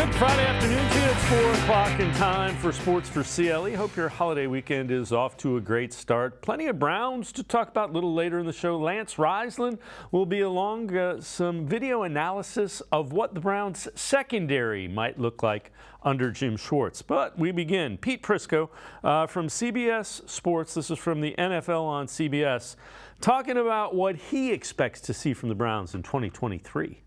Good Friday afternoon to you. It's 4 o'clock in time for Sports4CLE. Hope your holiday weekend is off to a great start. Plenty of Browns to talk about a little later in the show. Lance Reisland will be along, some video analysis of what the Browns secondary might look like under Jim Schwartz. But we begin. Pete Prisco from CBS Sports, this is from the NFL on CBS, talking about what he expects to see from the Browns in 2023.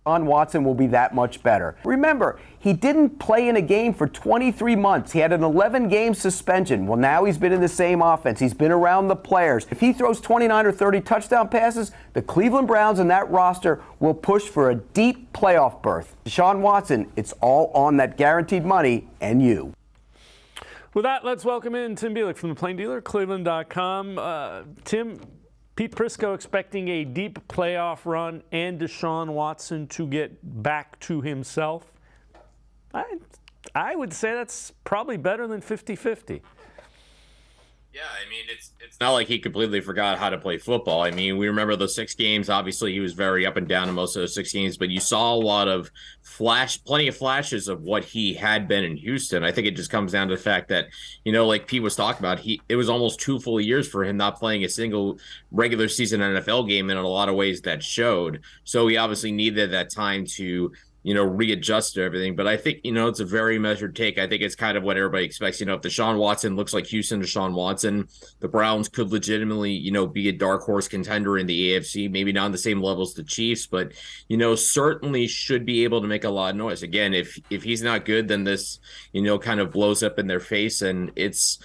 Watson will be that much better. Remember, he didn't play in a game for 23 months. He had an 11-game suspension. Well, now he's been in the same offense. He's been around the players. If he throws 29 or 30 touchdown passes, the Cleveland Browns and that roster will push for a deep playoff berth. Deshaun Watson, it's all on that guaranteed money and you. With that, let's welcome in Tim Bielik from the Plain Dealer, cleveland.com. Tim, Pete Prisco expecting a deep playoff run and Deshaun Watson to get back to himself. I would say that's probably better than 50-50. Yeah, I mean, it's not like he completely forgot how to play football. I mean, we remember those 6 games. Obviously, he was very up and down in most of those 6 games, but you saw a lot of plenty of flashes of what he had been in Houston. I think it just comes down to the fact that, like Pete was talking about, it was almost 2 full years for him not playing a single regular season NFL game, and in a lot of ways that showed. So he obviously needed that time to readjust to everything. But I think, it's a very measured take. I think it's kind of what everybody expects. If Deshaun Watson looks like Houston Deshaun Watson, the Browns could legitimately, be a dark horse contender in the AFC, maybe not on the same level as the Chiefs, but, certainly should be able to make a lot of noise. Again, if he's not good, then this, kind of blows up in their face. And it's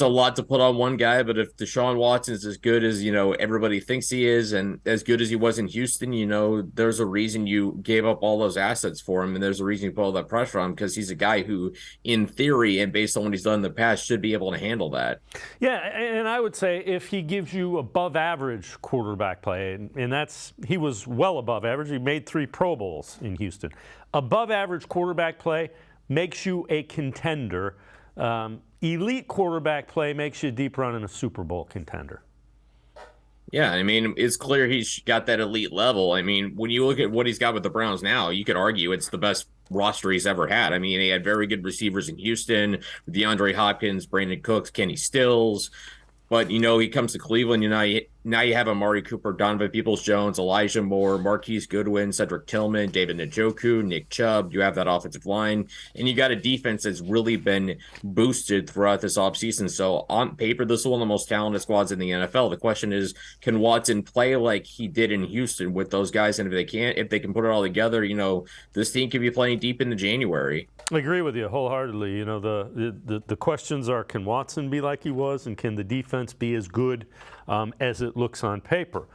a lot to put on one guy. But if Deshaun Watson is as good as, everybody thinks he is, and as good as he was in Houston, there's a reason you gave up all those assets for him, and there's a reason you put all that pressure on him, because he's a guy who, in theory and based on what he's done in the past, should be able to handle that. Yeah, and I would say if he gives you above average quarterback play, and he was well above average. He made 3 Pro Bowls in Houston. Above average quarterback play makes you a contender. Elite quarterback play makes you a deep run in a Super Bowl contender. Yeah, I mean, it's clear he's got that elite level. I mean, when you look at what he's got with the Browns now, you could argue it's the best roster he's ever had. I mean, he had very good receivers in Houston, DeAndre Hopkins, Brandon Cooks, Kenny Stills. But, he comes to Cleveland, now you have Amari Cooper, Donovan Peoples-Jones, Elijah Moore, Marquise Goodwin, Cedric Tillman, David Njoku, Nick Chubb. You have that offensive line. And you got a defense that's really been boosted throughout this offseason. So on paper, this is one of the most talented squads in the NFL. The question is, can Watson play like he did in Houston with those guys? And if they can put it all together, this team could be playing deep into January. I agree with you wholeheartedly. The questions are, can Watson be like he was, and can the defense be as good as it looks on paper?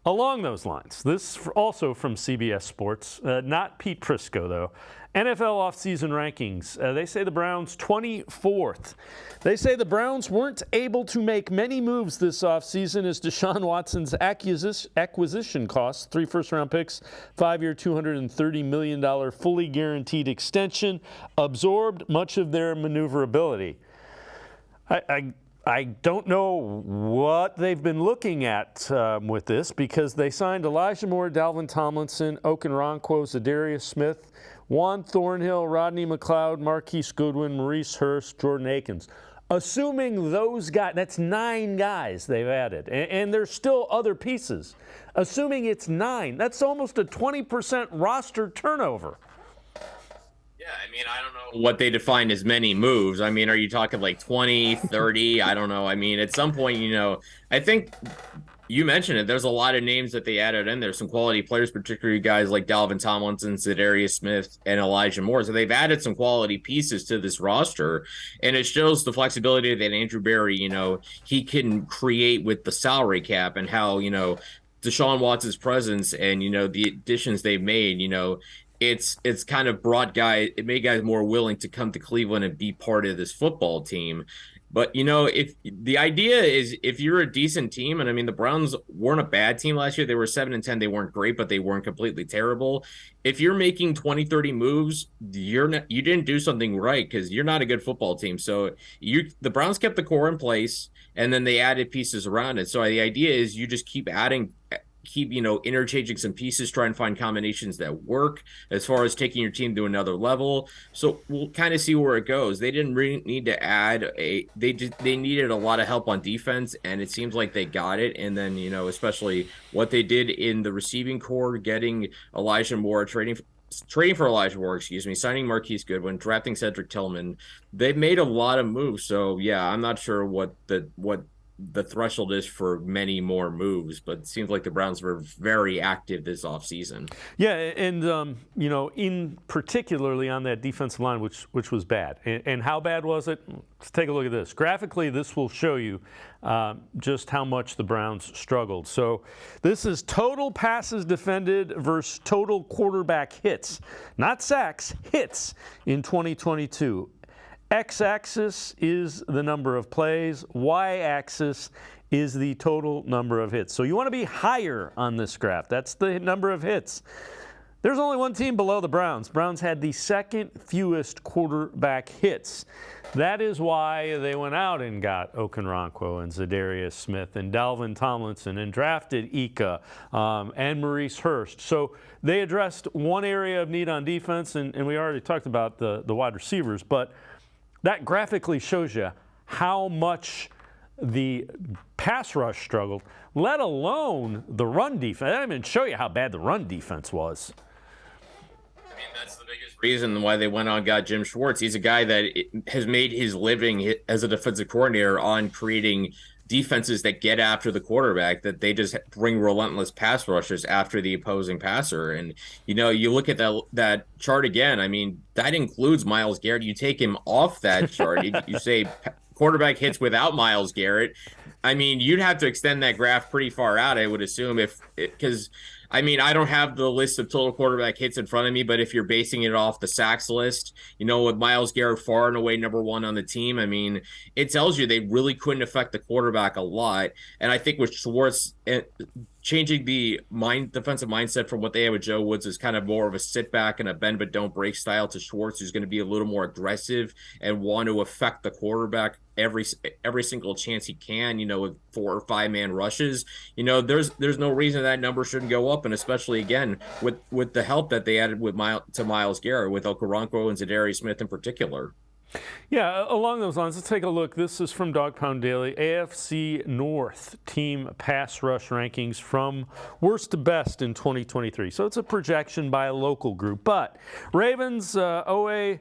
Along those lines, this also from CBS Sports, not Pete Prisco, though. NFL offseason rankings. They say the Browns 24th. They say the Browns weren't able to make many moves this offseason as Deshaun Watson's acquisition costs, 3 first-round picks, 5-year, $230 million fully guaranteed extension, absorbed much of their maneuverability. I don't know what they've been looking at with this, because they signed Elijah Moore, Dalvin Tomlinson, Okoronkwo, Zadarius Smith, Juan Thornhill, Rodney McLeod, Marquise Goodwin, Maurice Hurst, Jordan Akins. Assuming those guys, that's 9 guys they've added, and there's still other pieces. Assuming it's 9, that's almost a 20% roster turnover. Yeah, I mean, I don't know what they define as many moves. I mean, are you talking like 20, 30? I don't know. I mean, at some point, I think you mentioned it. There's a lot of names that they added in there, some quality players, particularly guys like Dalvin Tomlinson, Zadarius Smith, and Elijah Moore. So they've added some quality pieces to this roster, and it shows the flexibility that Andrew Berry, he can create with the salary cap, and how, Deshaun Watson's presence and, the additions they've made, it's kind of made guys more willing to come to Cleveland and be part of this football team. But, if the idea is if you're a decent team, and I mean, the Browns weren't a bad team last year. They were 7-10. They weren't great, but they weren't completely terrible. If you're making 20, 30 moves, you didn't do something right, because you're not a good football team. So the Browns kept the core in place, and then they added pieces around it. So the idea is you just keep interchanging some pieces, try and find combinations that work as far as taking your team to another level. So we'll kind of see where it goes. They didn't really need to add they needed a lot of help on defense, and it seems like they got it. And then, especially what they did in the receiving core, getting Elijah Moore, trading for Elijah Moore, signing Marquise Goodwin, drafting Cedric Tillman. They've made a lot of moves. So yeah, I'm not sure what the threshold is for many more moves, but it seems like the Browns were very active this offseason. Yeah, and in particularly on that defensive line, which was bad. And how bad was it? Let's take a look at this. Graphically, this will show you just how much the Browns struggled. So this is total passes defended versus total quarterback hits, not sacks, hits in 2022. X-axis is the number of plays. Y-axis is the total number of hits. So you want to be higher on this graph. That's the number of hits. There's only one team below the Browns. Browns had the second fewest quarterback hits. That is why they went out and got Okoronkwo and Zadarius Smith and Dalvin Tomlinson and drafted Ika and Maurice Hurst. So they addressed one area of need on defense, and we already talked about the wide receivers, but that graphically shows you how much the pass rush struggled, let alone the run defense. I didn't even show you how bad the run defense was. I mean, that's the biggest reason why they went on and got Jim Schwartz. He's a guy that has made his living as a defensive coordinator on creating defenses that get after the quarterback, that they just bring relentless pass rushers after the opposing passer. And, you look at that chart again, I mean, that includes Myles Garrett. You take him off that chart, you say quarterback hits without Myles Garrett. I mean, you'd have to extend that graph pretty far out, I would assume, because I mean, I don't have the list of total quarterback hits in front of me, but if you're basing it off the sacks list, with Myles Garrett far and away number one on the team, I mean, it tells you they really couldn't affect the quarterback a lot. And I think with Schwartz changing the defensive mindset from what they had with Joe Woods is kind of more of a sit back and a bend but don't break style to Schwartz, who's going to be a little more aggressive and want to affect the quarterback every single chance he can, with 4 or 5 man rushes. There's no reason that number shouldn't go up, and especially again with the help that they added to Myles Garrett with Okoronkwo and Zadarius Smith in particular. Yeah, along those lines, let's take a look. This is from Dog Pound Daily. AFC North team pass rush rankings from worst to best in 2023. So it's a projection by a local group. But Ravens, Owe,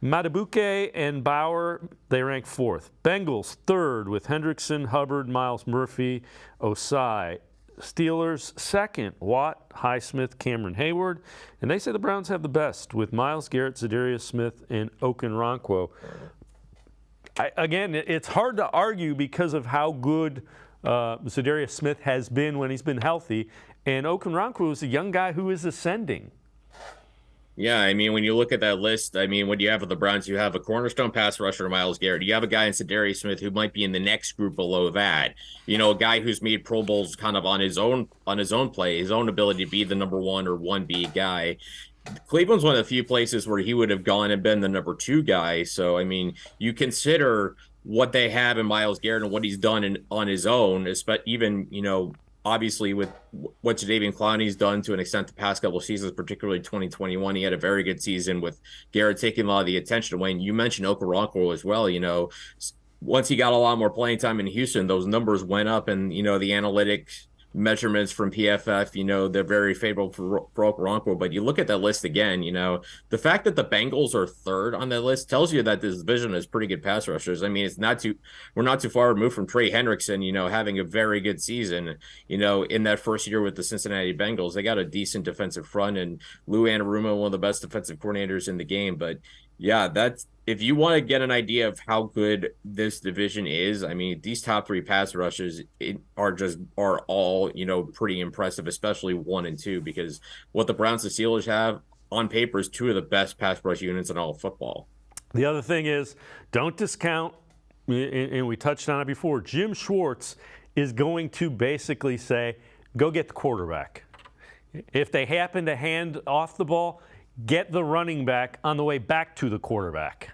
Matabuke, and Bauer, they rank 4th. Bengals, 3rd with Hendrickson, Hubbard, Miles Murphy, Osai. Steelers, 2nd, Watt, Highsmith, Cameron Hayward. And they say the Browns have the best with Myles Garrett, Zadarius Smith, and Okoronkwo. Again, it's hard to argue because of how good Zadarius Smith has been when he's been healthy. And Okoronkwo is a young guy who is ascending. Yeah, I mean, when you look at that list, I mean, what do you have with the Browns? You have a cornerstone pass rusher, Myles Garrett. You have a guy in Zadarius Smith who might be in the next group below that. A guy who's made Pro Bowls kind of on his own play, his own ability to be the number 1 or 1B guy. Cleveland's one of the few places where he would have gone and been the number 2 guy. So, I mean, you consider what they have in Myles Garrett and what he's done on his own, even, obviously with what Jadeveon Clowney's done to an extent the past couple of seasons, particularly 2021, he had a very good season with Garrett taking a lot of the attention away. And you mentioned Okoronkwo as well. Once he got a lot more playing time in Houston, those numbers went up, and the analytics measurements from PFF, they're very favorable for Okoronkwo. But you look at that list again, the fact that the Bengals are 3rd on that list tells you that this division has pretty good pass rushers. I mean, we're not too far removed from Trey Hendrickson, having a very good season, in that first year with the Cincinnati Bengals. They got a decent defensive front, and Lou Anarumo, one of the best defensive coordinators in the game. But yeah, if you want to get an idea of how good this division is, I mean, these top 3 pass rushes are all, pretty impressive, especially 1 and 2, because what the Browns and Steelers have on paper is 2 of the best pass rush units in all of football. The other thing is, don't discount and we touched on it before, Jim Schwartz is going to basically say, go get the quarterback. If they happen to hand off the ball, get the running back on the way back to the quarterback.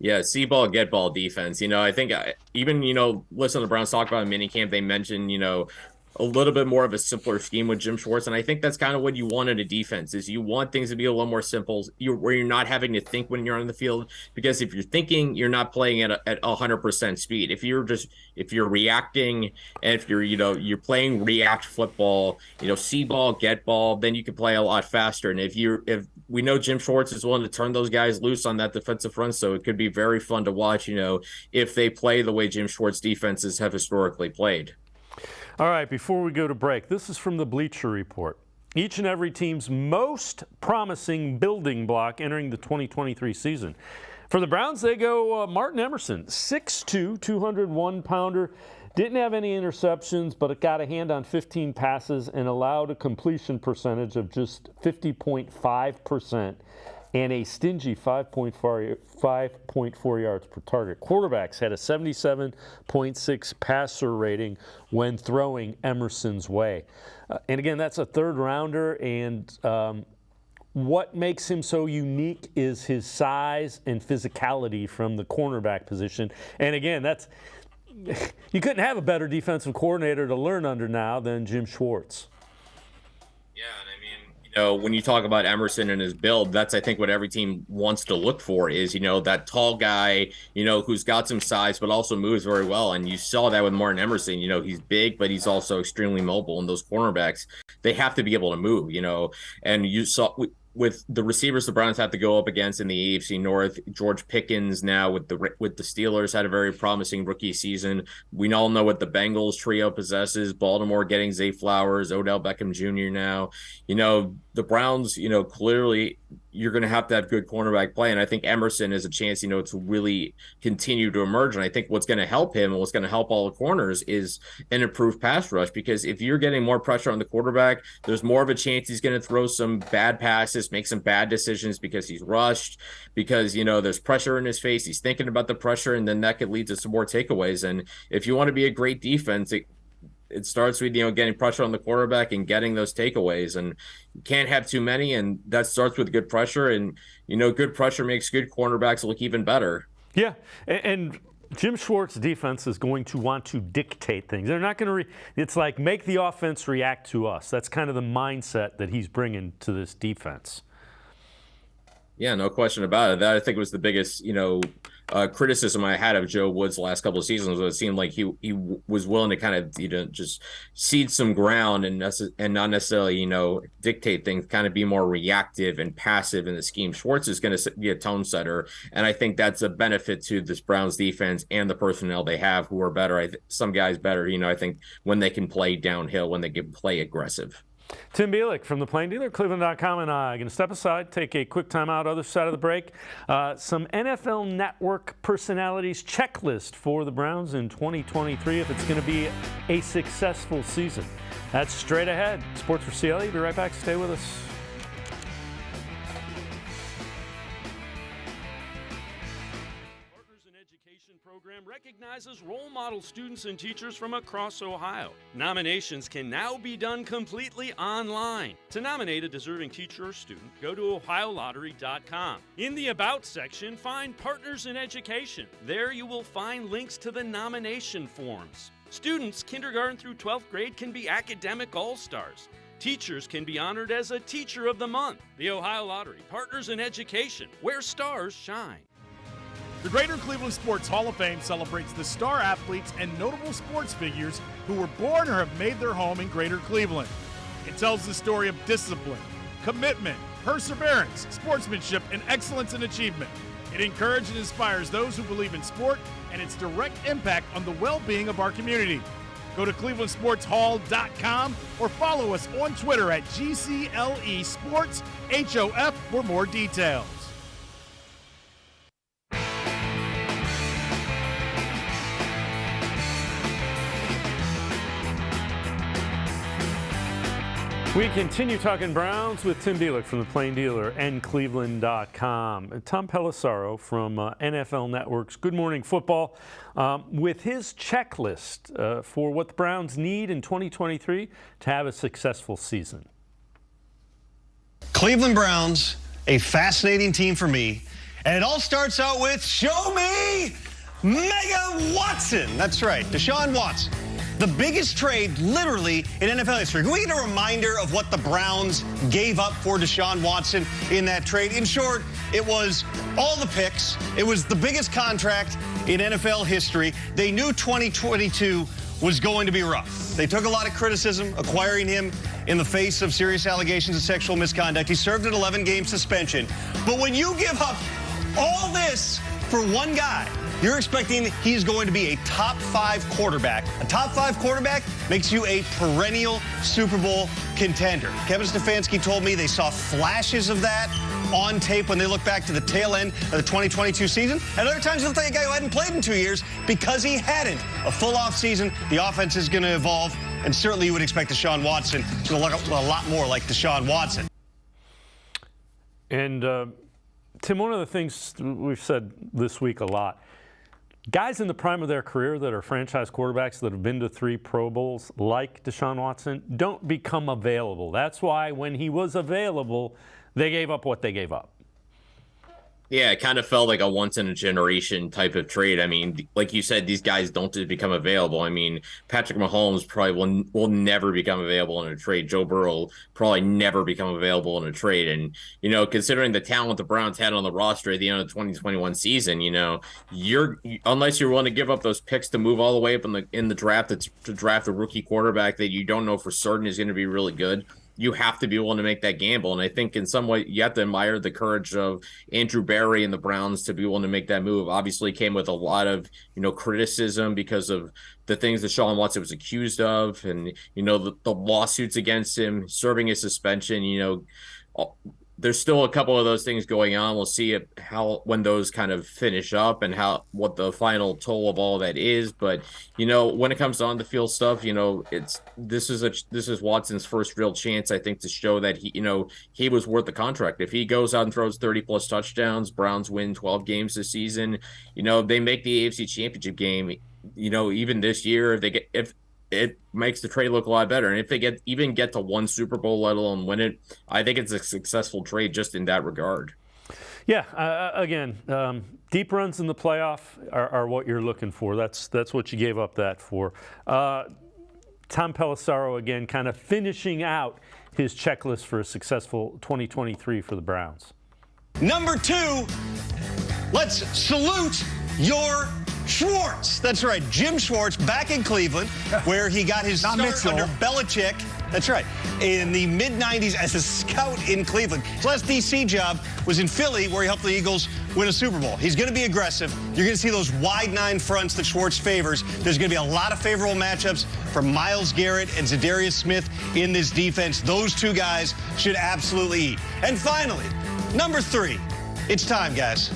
Yeah, see ball, get ball defense. I think even, listen to the Browns talk about in minicamp, they mentioned, a little bit more of a simpler scheme with Jim Schwartz. And I think that's kind of what you want in a defense is you want things to be a little more simple where you're not having to think when you're on the field, because if you're thinking, you're not playing at 100% speed. If you're reacting and if you're playing react football, see ball, get ball, then you can play a lot faster. And if we know Jim Schwartz is willing to turn those guys loose on that defensive front, so it could be very fun to watch, if they play the way Jim Schwartz defenses have historically played. All right, before we go to break, this is from the Bleacher Report. Each and every team's most promising building block entering the 2023 season. For the Browns, they go Martin Emerson, 6'2", 201-pounder. Didn't have any interceptions, but it got a hand on 15 passes and allowed a completion percentage of just 50.5% and a stingy 5.4 yards per target. Quarterbacks had a 77.6 passer rating when throwing Emerson's way. And again, that's a third rounder, and what makes him so unique is his size and physicality from the cornerback position. And again, you couldn't have a better defensive coordinator to learn under now than Jim Schwartz. Yeah, and I mean, when you talk about Emerson and his build, that's, I think, what every team wants to look for is, that tall guy, who's got some size but also moves very well. And you saw that with Martin Emerson. He's big, but he's also extremely mobile. And those cornerbacks, they have to be able to move, and you saw with the receivers the Browns have to go up against in the AFC North. George Pickens now with the Steelers had a very promising rookie season. We all know what the Bengals trio possesses. Baltimore getting Zay Flowers, Odell Beckham Jr. now. The Browns, clearly you're going to have good cornerback play. And I think Emerson has a chance, to really continue to emerge. And I think what's going to help him and what's going to help all the corners is an improved pass rush, because if you're getting more pressure on the quarterback, there's more of a chance he's going to throw some bad passes, make some bad decisions because he's rushed, because, there's pressure in his face. He's thinking about the pressure, and then that could lead to some more takeaways. And if you want to be a great defense, it starts with, getting pressure on the quarterback and getting those takeaways, and you can't have too many. And that starts with good pressure, and, good pressure makes good cornerbacks look even better. Yeah. And Jim Schwartz's defense is going to want to dictate things. They're not going to, it's like make the offense react to us. That's kind of the mindset that he's bringing to this defense. Yeah, no question about it. That, I think, was the biggest, criticism I had of Joe Woods the last couple of seasons. It seemed like he was willing to kind of, just cede some ground and not necessarily, dictate things, kind of be more reactive and passive in the scheme. Schwartz is going to be a tone setter, and I think that's a benefit to this Browns defense and the personnel they have, who are better. Some guys better, I think, when they can play downhill, when they can play aggressive. Tim Bielik from the Plain Dealer, cleveland.com, and I going to step aside, take a quick timeout, other side of the break. Some NFL Network personalities checklist for the Browns in 2023 if it's going to be a successful season. That's straight ahead. Sports4CLE, be right back. Stay with us. Program recognizes role model students and teachers from across Ohio. Nominations can now be done completely online. To nominate a deserving teacher or student, go to ohiolottery.com. In the About section, find Partners in Education. There you will find links to the nomination forms. Students, kindergarten through 12th grade, can be academic all-stars. Teachers can be honored as a Teacher of the Month. The Ohio Lottery, Partners in Education, where stars shine. The Greater Cleveland Sports Hall of Fame celebrates the star athletes and notable sports figures who were born or have made their home in Greater Cleveland. It tells the story of discipline, commitment, perseverance, sportsmanship, and excellence in achievement. It encourages and inspires those who believe in sport and its direct impact on the well-being of our community. Go to clevelandsportshall.com or follow us on Twitter at GCLE Sports HOF for more details. We continue talking Browns with Tim Bielik from the Plain Dealer and cleveland.com. Tom Pelissero from NFL Network's Good Morning Football with his checklist for what the Browns need in 2023 to have a successful season. Cleveland Browns, a fascinating team for me. And it all starts out with, show me Mega Watson. That's right, Deshaun Watson. The biggest trade, literally, in NFL history. Can we get a reminder of what the Browns gave up for Deshaun Watson in that trade? In short, it was all the picks. It was the biggest contract in NFL history. They knew 2022 was going to be rough. They took a lot of criticism acquiring him in the face of serious allegations of sexual misconduct. He served an 11-game suspension. But when you give up all this for one guy, you're expecting he's going to be a top 5 quarterback. A top 5 quarterback makes you a perennial Super Bowl contender. Kevin Stefanski told me they saw flashes of that on tape when they look back to the tail end of the 2022 season. At other times, he looked like a guy who hadn't played in 2 years because he hadn't. A full off season, the offense is going to evolve, and certainly you would expect Deshaun Watson to look a lot more like Deshaun Watson. And Tim, one of the things we've said this week a lot, guys in the prime of their career that are franchise quarterbacks that have been to 3 Pro Bowls, like Deshaun Watson, don't become available. That's why when he was available, they gave up what they gave up. Yeah, it kind of felt like a once-in-a-generation type of trade. I mean, like you said, these guys don't just become available. I mean, Patrick Mahomes probably will never become available in a trade. Joe Burrow will probably never become available in a trade. And, you know, considering the talent the Browns had on the roster at the end of the 2021 season, you know, unless you're willing to give up those picks to move all the way up in the draft to draft a rookie quarterback that you don't know for certain is going to be really good, you have to be willing to make that gamble. And I think in some way you have to admire the courage of Andrew Berry and the Browns to be willing to make that move. Obviously came with a lot of, you know, criticism because of the things that Deshaun Watson was accused of and, you know, the lawsuits against him, serving his suspension. You know, there's still a couple of those things going on. We'll see when those kind of finish up and what the final toll of all that is. But, you know, when it comes on the field stuff, you know, this is Watson's first real chance, I think, to show that he was worth the contract. If he goes out and throws 30+ touchdowns, Browns win 12 games this season, you know, they make the AFC Championship game, you know, even this year, if it makes the trade look a lot better. And if they get to 1 Super Bowl, let alone win it, I think it's a successful trade just in that regard. Yeah, again, deep runs in the playoff are what you're looking for. That's what you gave up that for. Tom Pelissero, again, kind of finishing out his checklist for a successful 2023 for the Browns. Number 2, let's salute your Schwartz. That's right, Jim Schwartz back in Cleveland, where he got his start under Bielik. That's right, in the mid-'90s as a scout in Cleveland. His last DC job was in Philly, where he helped the Eagles win a Super Bowl. He's going to be aggressive. You're going to see those wide 9 fronts that Schwartz favors. There's going to be a lot of favorable matchups for Myles Garrett and Zadarius Smith in this defense. Those 2 guys should absolutely eat. And finally, number 3, it's time, guys.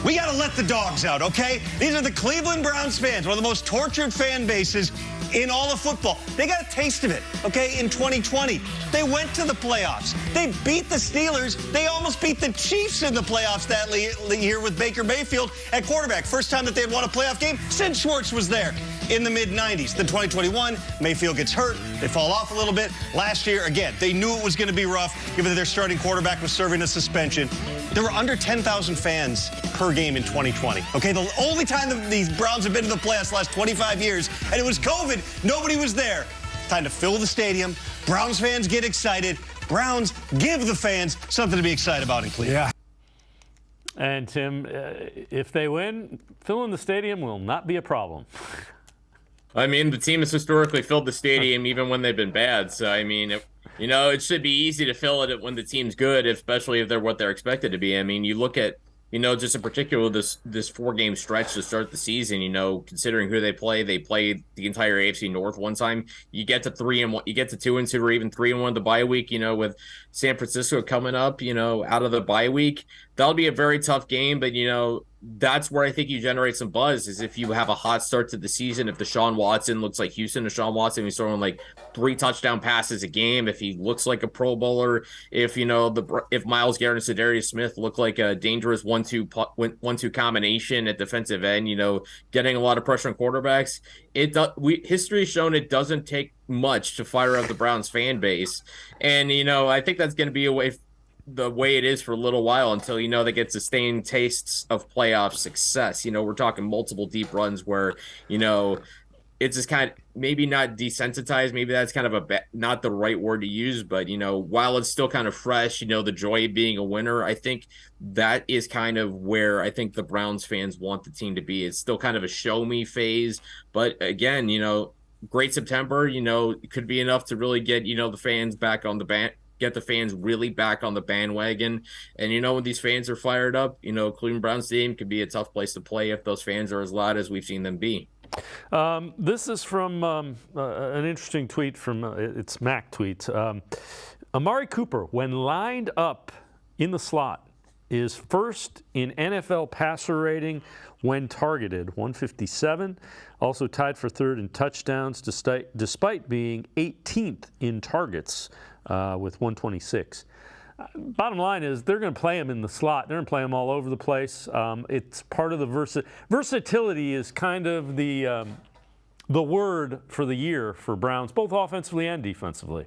We got to let the dogs out, okay? These are the Cleveland Browns fans, one of the most tortured fan bases in all of football. They got a taste of it, okay, in 2020. They went to the playoffs. They beat the Steelers. They almost beat the Chiefs in the playoffs that year with Baker Mayfield at quarterback. First time that they had won a playoff game since Schwartz was there in the mid-'90s. Then 2021, Mayfield gets hurt. They fall off a little bit. Last year, again, they knew it was going to be rough, given that their starting quarterback was serving a suspension. There were under 10,000 fans per game in 2020. Okay, the only time that these Browns have been to the playoffs the last 25 years, and it was COVID, nobody was there. Time to fill the stadium. Browns fans get excited. Browns give the fans something to be excited about in Cleveland. Yeah. And Tim, if they win, filling the stadium will not be a problem. I mean, the team has historically filled the stadium even when they've been bad. So, I mean, it should be easy to fill it when the team's good, especially if they're what they're expected to be. I mean, you look at, just in particular, this 4-game stretch to start the season, considering who they played the entire AFC North one time. You get to 3-1, you get to 2-2, or even 3-1 the bye week, with San Francisco coming up, out of the bye week. that'll be a very tough game, but that's where I think you generate some buzz is if you have a hot start to the season. If Deshaun Watson looks like Deshaun Watson, he's throwing like 3 touchdown passes a game. If he looks like a Pro Bowler, if if Myles Garrett and Zadarius Smith look like a dangerous 1-2 combination at defensive end, getting a lot of pressure on quarterbacks. History has shown it doesn't take much to fire up the Browns fan base, and I think that's going to be the way it is for a little while until they get sustained tastes of playoff success. We're talking multiple deep runs where it's just kind of maybe not desensitized, maybe that's kind of not the right word to use, but while it's still kind of fresh, the joy of being a winner, I think that is kind of where I think the Browns fans want the team to be. It's still kind of a show me phase, but again, great September, it could be enough to really get the fans back on the get the fans really back on the bandwagon. And when these fans are fired up, Cleveland Browns team could be a tough place to play if those fans are as loud as we've seen them be. This is from an interesting tweet from it's Mac tweet. Amari Cooper, when lined up in the slot, is first in NFL passer rating when targeted, 157. Also tied for third in touchdowns, despite being 18th in targets with 126. Bottom line is they're going to play him in the slot. They're going to play him all over the place. It's part of the versatility is kind of the word for the year for Browns, both offensively and defensively.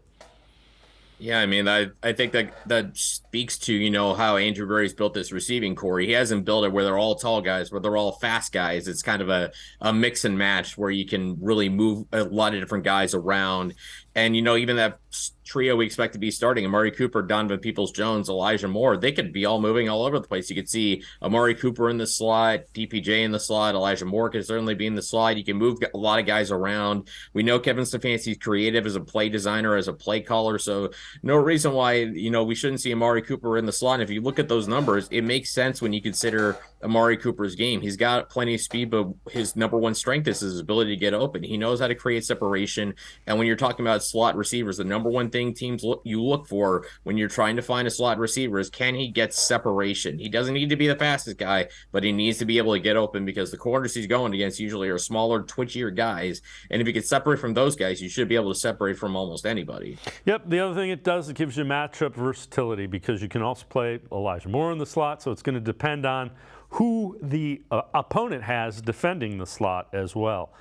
Yeah, I mean, I think that speaks to, how Andrew Berry's built this receiving core. He hasn't built it where they're all tall guys, where they're all fast guys. It's kind of a mix and match where you can really move a lot of different guys around. And, even that trio we expect to be starting, Amari Cooper, Donovan Peoples-Jones, Elijah Moore, they could be all moving all over the place. You could see Amari Cooper in the slot, DPJ in the slot, Elijah Moore could certainly be in the slot. You can move a lot of guys around. We know Kevin Stefanski's creative as a play designer, as a play caller, so no reason why, we shouldn't see Amari Cooper in the slot. And if you look at those numbers, it makes sense when you consider Amari Cooper's game. He's got plenty of speed, but his number one strength is his ability to get open. He knows how to create separation. And when you're talking about slot receivers, the number one thing teams you look for when you're trying to find a slot receiver is, can he get separation? He doesn't need to be the fastest guy, but he needs to be able to get open, because the corners he's going against usually are smaller, twitchier guys. And if you can separate from those guys, you should be able to separate from almost anybody. Yep. The other thing it does, it gives you matchup versatility, because you can also play Elijah Moore in the slot, so it's going to depend on who the opponent has defending the slot as well.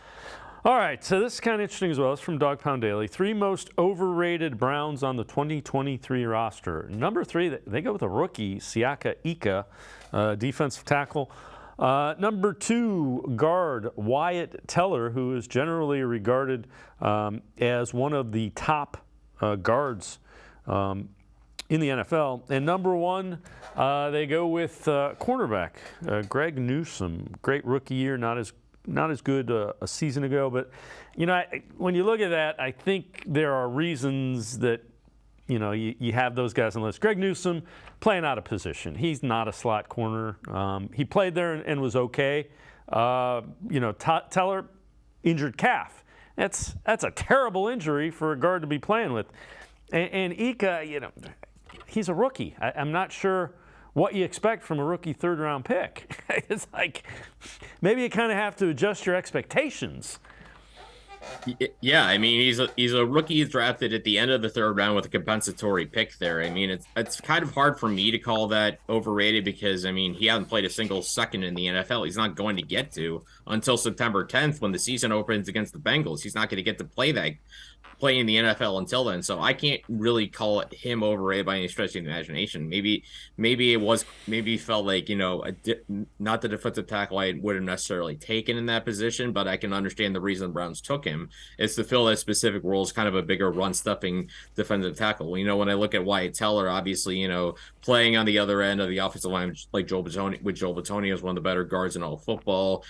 All right, so this is kind of interesting as well. It's from Dog Pound Daily. 3 most overrated Browns on the 2023 roster. Number 3, they go with a rookie, Siaka Ika, defensive tackle. Number 2, guard Wyatt Teller, who is generally regarded as one of the top guards in the NFL. And number 1, they go with cornerback Greg Newsome. Great rookie year, not as good a season ago, but when you look at that, I think there are reasons that you have those guys on the list. Greg Newsome playing out of position. He's not a slot corner. He played there and was okay. Teller, injured calf. That's a terrible injury for a guard to be playing with. And Ika, he's a rookie. I'm not sure what you expect from a rookie third-round pick. It's like maybe you kind of have to adjust your expectations. Yeah, I mean, he's a rookie drafted at the end of the 3rd round with a compensatory pick there. I mean, it's kind of hard for me to call that overrated, because he hasn't played a single second in the NFL. He's not going to get to until September 10th when the season opens against the Bengals. He's not going to get to play in the NFL until then. So I can't really call him overrated by any stretch of the imagination. Maybe he felt like, not the defensive tackle I would have necessarily taken in that position, but I can understand the reason the Browns took him. It's to fill that specific role as kind of a bigger run-stuffing defensive tackle. When I look at Wyatt Teller, obviously, playing on the other end of the offensive line, like Joel Bitonio is one of the better guards in all of football.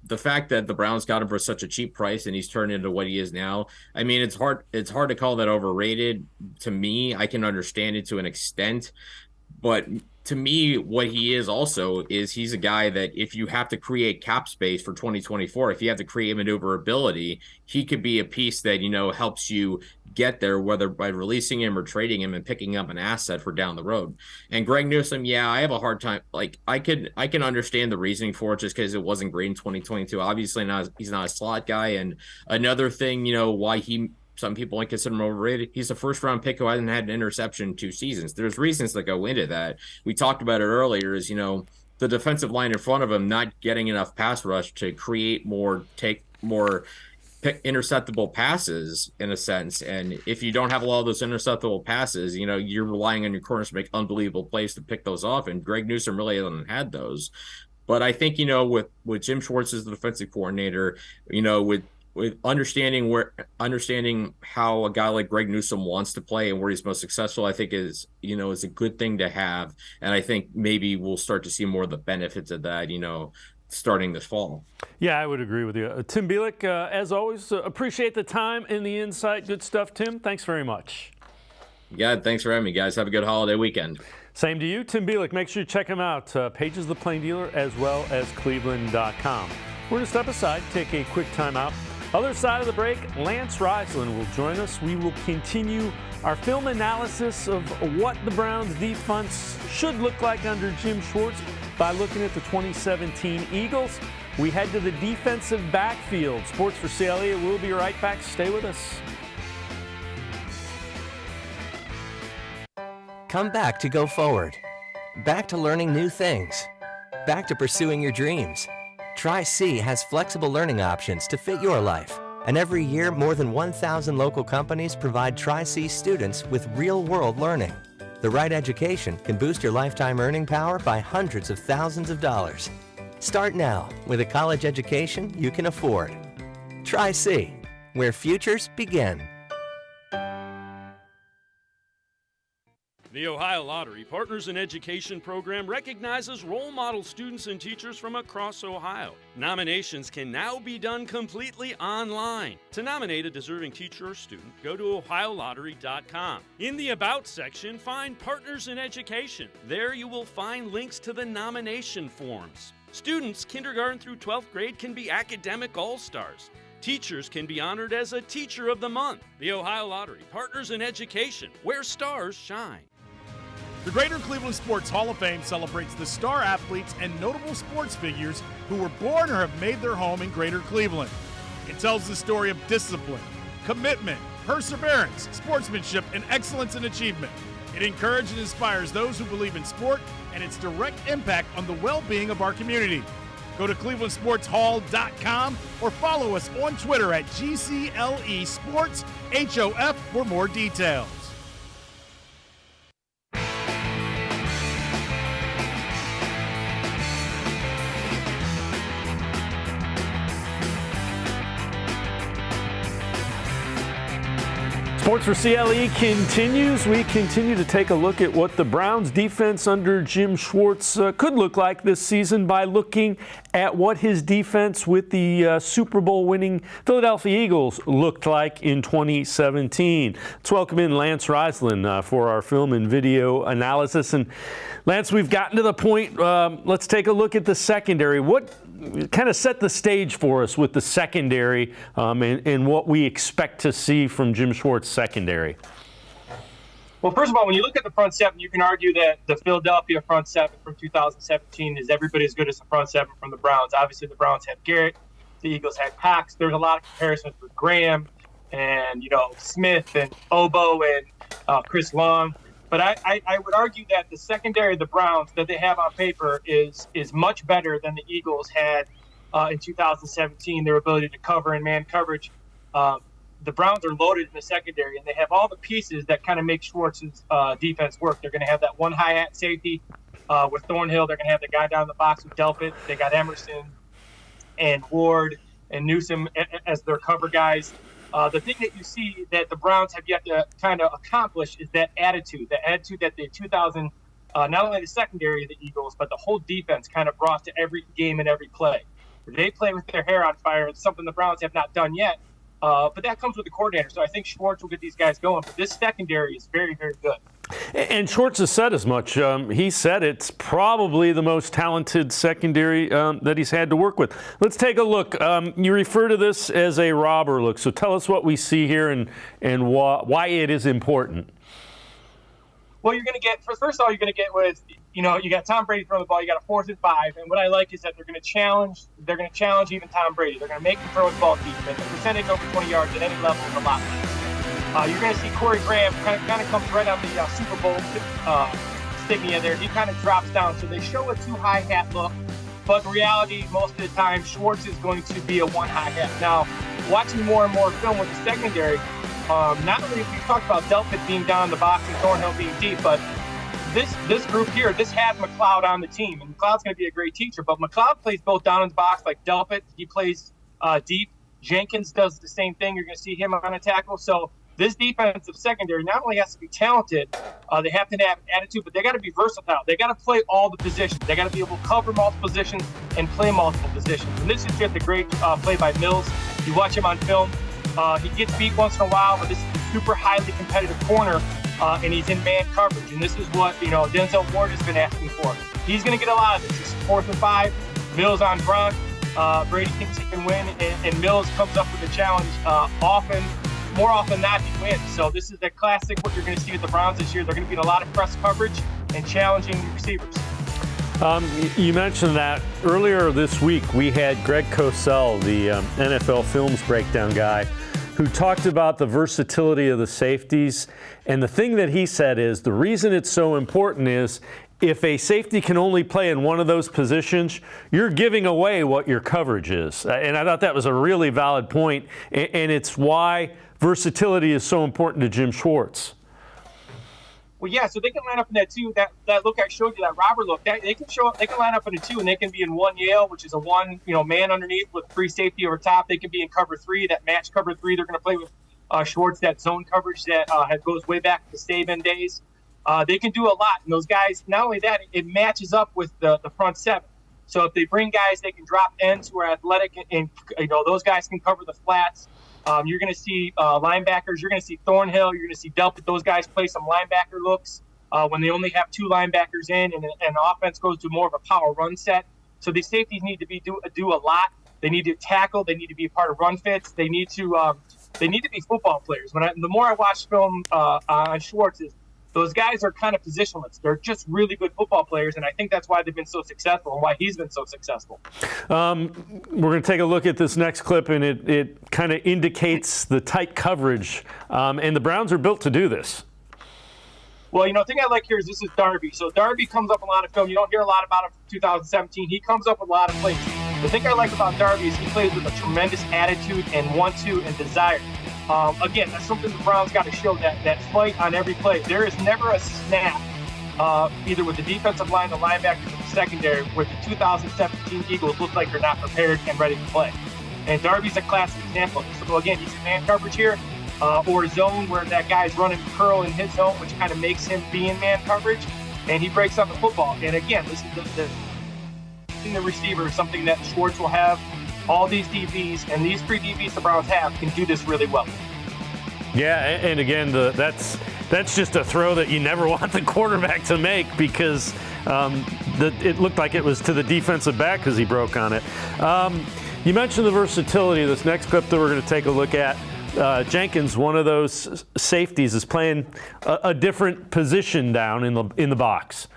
The fact that the Browns got him for such a cheap price and he's turned into what he is now, it's hard to call that overrated. To me, I can understand it to an extent, but to me, what he is also is he's a guy that if you have to create cap space for 2024, if you have to create maneuverability, he could be a piece that, helps you get there, whether by releasing him or trading him and picking up an asset for down the road. And Greg Newsome, yeah, I have a hard time. Like, I can understand the reasoning for it just because it wasn't great in 2022. Obviously, he's not a slot guy. And another thing, why some people might consider him overrated. He's a first-round pick who hasn't had an interception in 2 seasons. There's reasons that go into that. We talked about it earlier. Is the defensive line in front of him not getting enough pass rush to create take more interceptable passes in a sense. And if you don't have a lot of those interceptable passes, you're relying on your corners to make unbelievable plays to pick those off. And Greg Newsome really hasn't had those. But I think, with Jim Schwartz as the defensive coordinator, with understanding how a guy like Greg Newsome wants to play and where he's most successful, I think is a good thing to have. And I think maybe we'll start to see more of the benefits of that, starting this fall. Yeah, I would agree with you. Tim Bielik, as always, appreciate the time and the insight. Good stuff, Tim. Thanks very much. Yeah, thanks for having me, guys. Have a good holiday weekend. Same to you, Tim Bielik. Make sure you check him out. Pages of the Plain Dealer as well as cleveland.com. We're going to step aside, take a quick timeout. Other side of the break, Lance Reisland will join us. We will continue our film analysis of what the Browns defense should look like under Jim Schwartz by looking at the 2017 Eagles. We head to the defensive backfield. Sports4CLE will be right back. Stay with us. Come back to go forward. Back to learning new things. Back to pursuing your dreams. Tri-C has flexible learning options to fit your life. And every year, more than 1,000 local companies provide Tri-C students with real-world learning. The right education can boost your lifetime earning power by hundreds of thousands of dollars. Start now with a college education you can afford. Tri-C, where futures begin. The Ohio Lottery Partners in Education program recognizes role model students and teachers from across Ohio. Nominations can now be done completely online. To nominate a deserving teacher or student, go to ohiolottery.com. In the About section, find Partners in Education. There you will find links to the nomination forms. Students kindergarten through 12th grade can be academic all-stars. Teachers can be honored as a Teacher of the Month. The Ohio Lottery Partners in Education, where stars shine. The Greater Cleveland Sports Hall of Fame celebrates the star athletes and notable sports figures who were born or have made their home in Greater Cleveland. It tells the story of discipline, commitment, perseverance, sportsmanship, and excellence in achievement. It encourages and inspires those who believe in sport and its direct impact on the well-being of our community. Go to clevelandsportshall.com or follow us on Twitter at GCLE Sports HOF for more details. Sports4CLE continues. We continue to take a look at what the Browns defense under Jim Schwartz could look like this season by looking at what his defense with the Super Bowl winning Philadelphia Eagles looked like in 2017. Let's welcome in Lance Reisland for our film and video analysis. And Lance, we've gotten to the point. Let's take a look at the secondary. What kind of set the stage for us with the secondary and what we expect to see from Jim Schwartz's secondary? Well, first of all, when you look at the front seven, you can argue that the Philadelphia front seven from 2017 is everybody as good as the front seven from the Browns. Obviously, the Browns had Garrett, the Eagles had Cox. There's a lot of comparisons with Graham and, Smith and Obo and Chris Long. But I would argue that the secondary of the Browns that they have on paper is much better than the Eagles had in 2017, their ability to cover in man coverage. The Browns are loaded in the secondary, and they have all the pieces that kind of make Schwartz's defense work. They're going to have that one high at safety with Thornhill. They're going to have the guy down in the box with Delpit. They got Emerson and Ward and Newsome as their cover guys. The thing that you see that the Browns have yet to kind of accomplish is that attitude, the attitude that the 2000, not only the secondary of the Eagles, but the whole defense kind of brought to every game and every play. They play with their hair on fire. It's something the Browns have not done yet, but that comes with the coordinator. So I think Schwartz will get these guys going. But this secondary is very, very good. And Schwartz has said as much. He said it's probably the most talented secondary that he's had to work with. Let's take a look. You refer to this as a robber look, so tell us what we see here and why it is important. Well, you're going to get, first of all, you're going to get with, you got Tom Brady throwing the ball. You got a 4th and 5, and what I like is that they're going to challenge even Tom Brady. They're going to make him throw the ball deep, and the percentage over 20 yards at any level is a lot less. You're going to see Corey Graham kind of comes right on the Super Bowl stigma there. He kind of drops down, so they show a 2 high hat look, but in reality, most of the time, Schwartz is going to be a 1 high hat. Now, watching more and more film with the secondary, not only we talked about Delpit being down in the box and Thornhill being deep, but this group here, this has McLeod on the team, and McLeod's going to be a great teacher, but McLeod plays both down in the box like Delpit. He plays deep. Jenkins does the same thing. You're going to see him on a tackle. So this defensive secondary not only has to be talented, they have to have attitude, but they got to be versatile. They got to play all the positions. They got to be able to cover multiple positions and play multiple positions. And this is just a great play by Mills. You watch him on film. He gets beat once in a while, but this is a super highly competitive corner, and he's in man coverage. And this is what Denzel Ward has been asking for. He's going to get a lot of this. It's 4th and 5. Mills on Gronk. Brady thinks he can win, and Mills comes up with a challenge more often than not, he wins. So this is the classic what you're going to see with the Browns this year. They're going to be in a lot of press coverage and challenging receivers. You mentioned that earlier this week we had Greg Cosell, the NFL Films breakdown guy, who talked about the versatility of the safeties. And the thing that he said is the reason it's so important is if a safety can only play in one of those positions, you're giving away what your coverage is. And I thought that was a really valid point, and it's why versatility is so important to Jim Schwartz. Well, yeah, so they can line up in that 2. That look I showed you, that robber look, they can line up in a 2, and they can be in 1 Yale, which is a 1 man underneath with free safety over top. They can be in cover 3, that match cover 3. They're going to play with Schwartz, that zone coverage that goes way back to the Saban days. They can do a lot, and those guys, not only that, it matches up with the front 7. So if they bring guys, they can drop ends who are athletic, and those guys can cover the flats. You're going to see linebackers. You're going to see Thornhill. You're going to see Delpit. Those guys play some linebacker looks when they only have 2 linebackers in, and the offense goes to more of a power run set. So these safeties need to do a lot. They need to tackle. They need to be a part of run fits. They need to be football players. The more I watch film on Schwartz, is those guys are kind of positionless. They're just really good football players, and I think that's why they've been so successful and why he's been so successful. We're going to take a look at this next clip, and it kind of indicates the tight coverage, and the Browns are built to do this. Well, the thing I like here is this is Darby. So Darby comes up a lot of film. You don't hear a lot about him from 2017. He comes up with a lot of plays. The thing I like about Darby is he plays with a tremendous attitude and want-to and desire. Again, that's something the Browns got to show, that fight on every play. There is never a snap, either with the defensive line, the linebackers, or the secondary, where the 2017 Eagles look like they're not prepared and ready to play. And Darby's a classic example. So again, he's in man coverage here, or zone where that guy's running curl in his zone, which kind of makes him be in man coverage, and he breaks up the football. And again, this is the receiver is something that Schwartz will have. All these DBs and these 3 DBs the Browns have can do this really well. Yeah, and again, that's just a throw that you never want the quarterback to make because it looked like it was to the defensive back because he broke on it. You mentioned the versatility. This next clip that we're going to take a look at, Jenkins, one of those safeties, is playing a different position down in the box.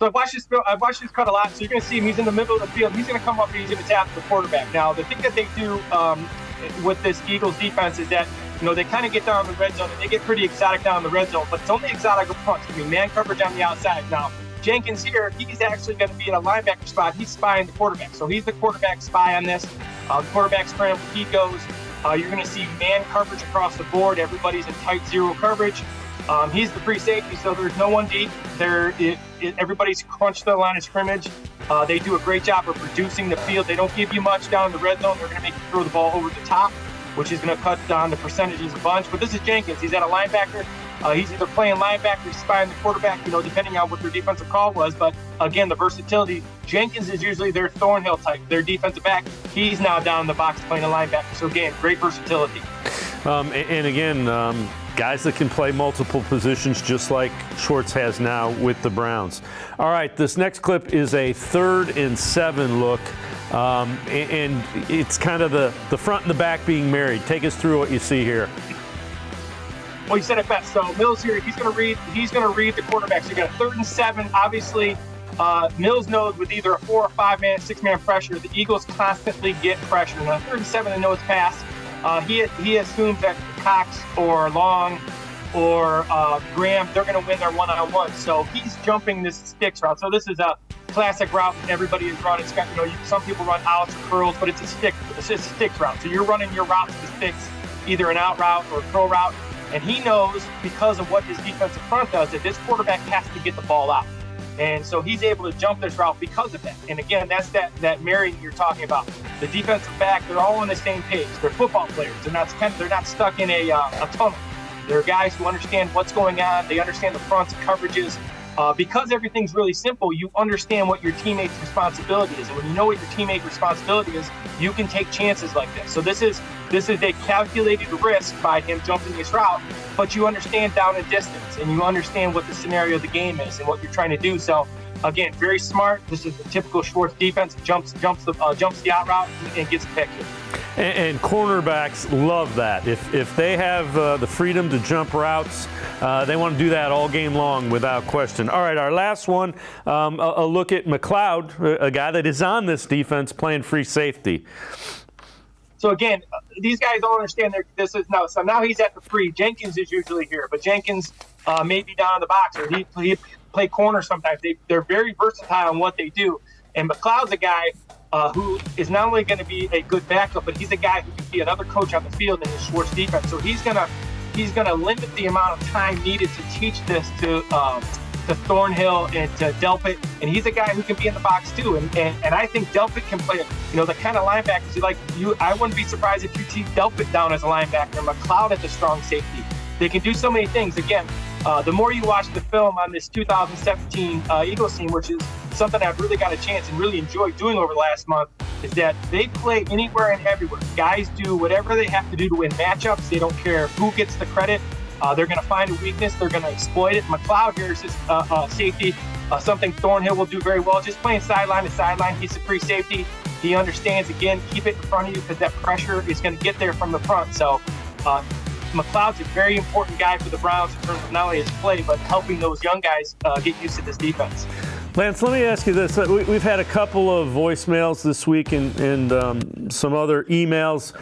So I've watched this cut a lot. So you're going to see him. He's in the middle of the field. He's going to come up and he's going to tap the quarterback. Now, the thing that they do with this Eagles defense is that, they kind of get down the red zone, and they get pretty exotic down the red zone, but it's only exotic up front. It's going to be man coverage on the outside. Now, Jenkins here, he's actually going to be in a linebacker spot. He's spying the quarterback. So he's the quarterback spy on this. The quarterback scramble, he goes. You're going to see man coverage across the board. Everybody's in tight zero coverage. He's the free safety, so there's no one deep. Everybody's crunched to the line of scrimmage. They do a great job of reducing the field. They don't give you much down in the red zone. They're going to make you throw the ball over the top, which is going to cut down the percentages a bunch. But this is Jenkins. He's at a linebacker. He's either playing linebacker, spying the quarterback, depending on what their defensive call was. But again, the versatility. Jenkins is usually their Thornhill type, their defensive back. He's now down in the box playing a linebacker. So again, great versatility. And again, guys that can play multiple positions just like Schwartz has now with the Browns. All right, this next clip is a 3rd and 7 look, and it's kind of the front and the back being married. Take us through what you see here. Well, you said it best. So Mills here, he's going to read the quarterback. So you got a 3rd and 7. Obviously, Mills knows with either a 4 or 5 man, 6-man pressure, the Eagles constantly get pressure. Now 3rd and 7, they know it's pass. He assumes that Cox or Long or Graham, they're going to win their one-on-one. So he's jumping this sticks route. So this is a classic route everybody has run. It's got, some people run outs or curls, but it's a sticks route. So you're running your routes to sticks, either an out route or a curl route. And he knows, because of what his defensive front does, that this quarterback has to get the ball out. And so he's able to jump this route because of that. And again, that's that marrying you're talking about. The defensive back, they're all on the same page. They're football players. They're not stuck in a tunnel. They're guys who understand what's going on. They understand the fronts and coverages. Because everything's really simple, you understand what your teammate's responsibility is. And when you know what your teammate's responsibility is, you can take chances like this. So this is a calculated risk by him jumping this route, but you understand down and distance, and you understand what the scenario of the game is and what you're trying to do. So again, very smart. This is the typical Schwartz defense. Jumps the out route and gets a pick here. And cornerbacks love that. If they have the freedom to jump routes, they want to do that all game long without question. All right, our last one, a look at McLeod, a guy that is on this defense playing free safety. So again, these guys don't understand this is no. So now he's at the free. Jenkins is usually here, but Jenkins may be down in the box, or he play corner sometimes. They're very versatile in what they do. And McLeod's a guy who is not only going to be a good backup, but he's a guy who can be another coach on the field in the Schwartz defense. So he's gonna limit the amount of time needed to teach this to Thornhill and to Delpit, and he's a guy who can be in the box too. And I think Delpit can play, the kind of linebackers you. I wouldn't be surprised if you see Delpit down as a linebacker and McLeod as a strong safety. They can do so many things. Again, the more you watch the film on this 2017 Eagles team, which is something I've really got a chance and really enjoyed doing over the last month, is that they play anywhere and everywhere. Guys do whatever they have to do to win matchups. They don't care who gets the credit. They're going to find a weakness. They're going to exploit it. McLeod here is his safety, something Thornhill will do very well. Just playing sideline to sideline. He's a free safety. He understands, again, keep it in front of you because that pressure is going to get there from the front. So McLeod's a very important guy for the Browns in terms of not only his play, but helping those young guys get used to this defense. Lance, let me ask you this. We've had a couple of voicemails this week and some other emails.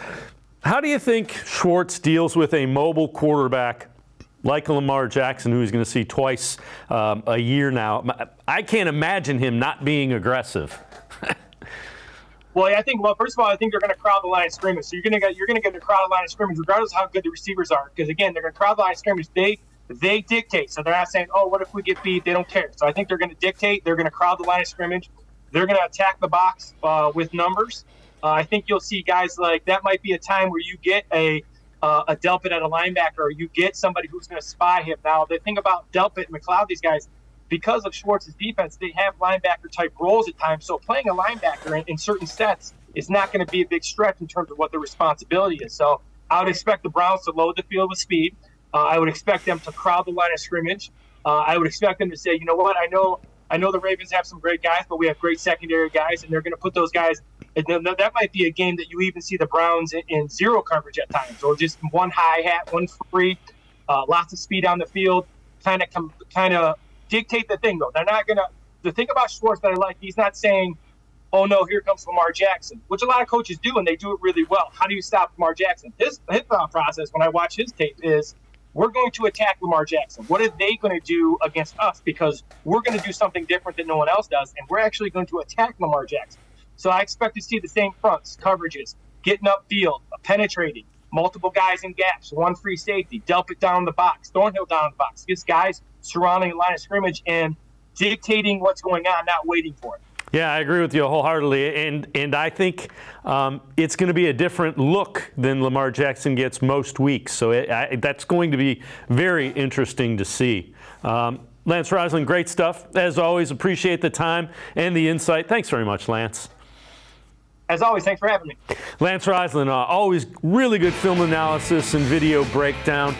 How do you think Schwartz deals with a mobile quarterback like a Lamar Jackson, who he's going to see twice a year now? I can't imagine him not being aggressive. Well, first of all, I think they're going to crowd the line of scrimmage. So you're going to get the crowded line of scrimmage, regardless of how good the receivers are. Because again, they're going to crowd the line of scrimmage. They dictate. So they're not saying, "Oh, what if we get beat?" They don't care. So I think they're going to dictate. They're going to crowd the line of scrimmage. They're going to attack the box with numbers. I think you'll see guys like that. Might be a time where you get a Delpit at a linebacker, or you get somebody who's going to spy him. Now, the thing about Delpit and McLeod, these guys, because of Schwartz's defense, they have linebacker-type roles at times. So playing a linebacker in certain sets is not going to be a big stretch in terms of what the responsibility is. So I would expect the Browns to load the field with speed. I would expect them to crowd the line of scrimmage. I would expect them to say, you know what, I know the Ravens have some great guys, but we have great secondary guys, and they're going to put those guys. And that might be a game that you even see the Browns in zero coverage at times, or just one high hat, one free, lots of speed on the field, kind of dictate the thing, though. They're not going to – the thing about Schwartz that I like, he's not saying, oh, no, here comes Lamar Jackson, which a lot of coaches do, and they do it really well. How do you stop Lamar Jackson? His thought process when I watch his tape is, we're going to attack Lamar Jackson. What are they going to do against us? Because we're going to do something different that no one else does, and we're actually going to attack Lamar Jackson. So I expect to see the same fronts, coverages, getting upfield, penetrating, multiple guys in gaps, one free safety, Delpit down the box, Thornhill down the box. Just guys surrounding the line of scrimmage and dictating what's going on, not waiting for it. Yeah, I agree with you wholeheartedly, and I think it's going to be a different look than Lamar Jackson gets most weeks. So that's going to be very interesting to see. Lance Reisland, great stuff. As always, appreciate the time and the insight. Thanks very much, Lance. As always, thanks for having me. Lance Reisland, always really good film analysis and video breakdown.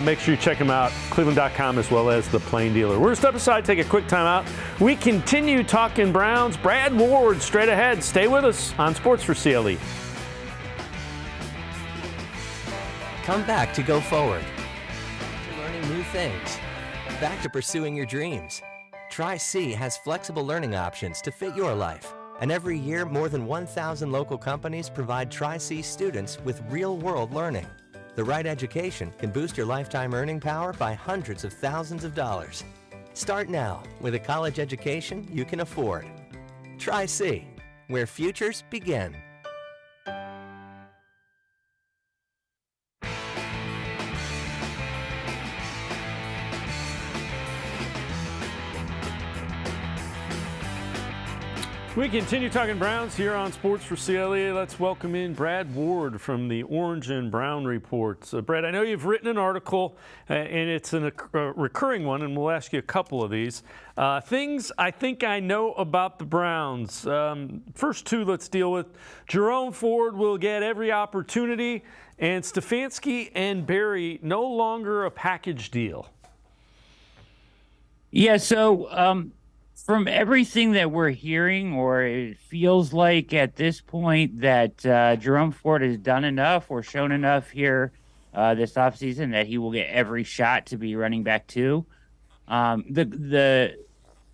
Make sure you check him out, cleveland.com, as well as The Plain Dealer. We're going to step aside, take a quick time out. We continue talking Browns. Brad Ward straight ahead. Stay with us on Sports4CLE. Come back to go forward. To learning new things. Back to pursuing your dreams. Tri-C has flexible learning options to fit your life. And every year, more than 1,000 local companies provide Tri-C students with real-world learning. The right education can boost your lifetime earning power by hundreds of thousands of dollars. Start now with a college education you can afford. Tri-C, where futures begin. We continue talking Browns here on Sports4CLE. Let's welcome in Brad Ward from the Orange and Brown Reports. Brad, I know you've written an article, and it's a recurring one, and we'll ask you a couple of these. Things I think I know about the Browns. First two, let's deal with. Jerome Ford will get every opportunity, and Stefanski and Berry no longer a package deal. Yeah, so from everything that we're hearing, or it feels like at this point that Jerome Ford has done enough or shown enough here this offseason that he will get every shot to be running back two. The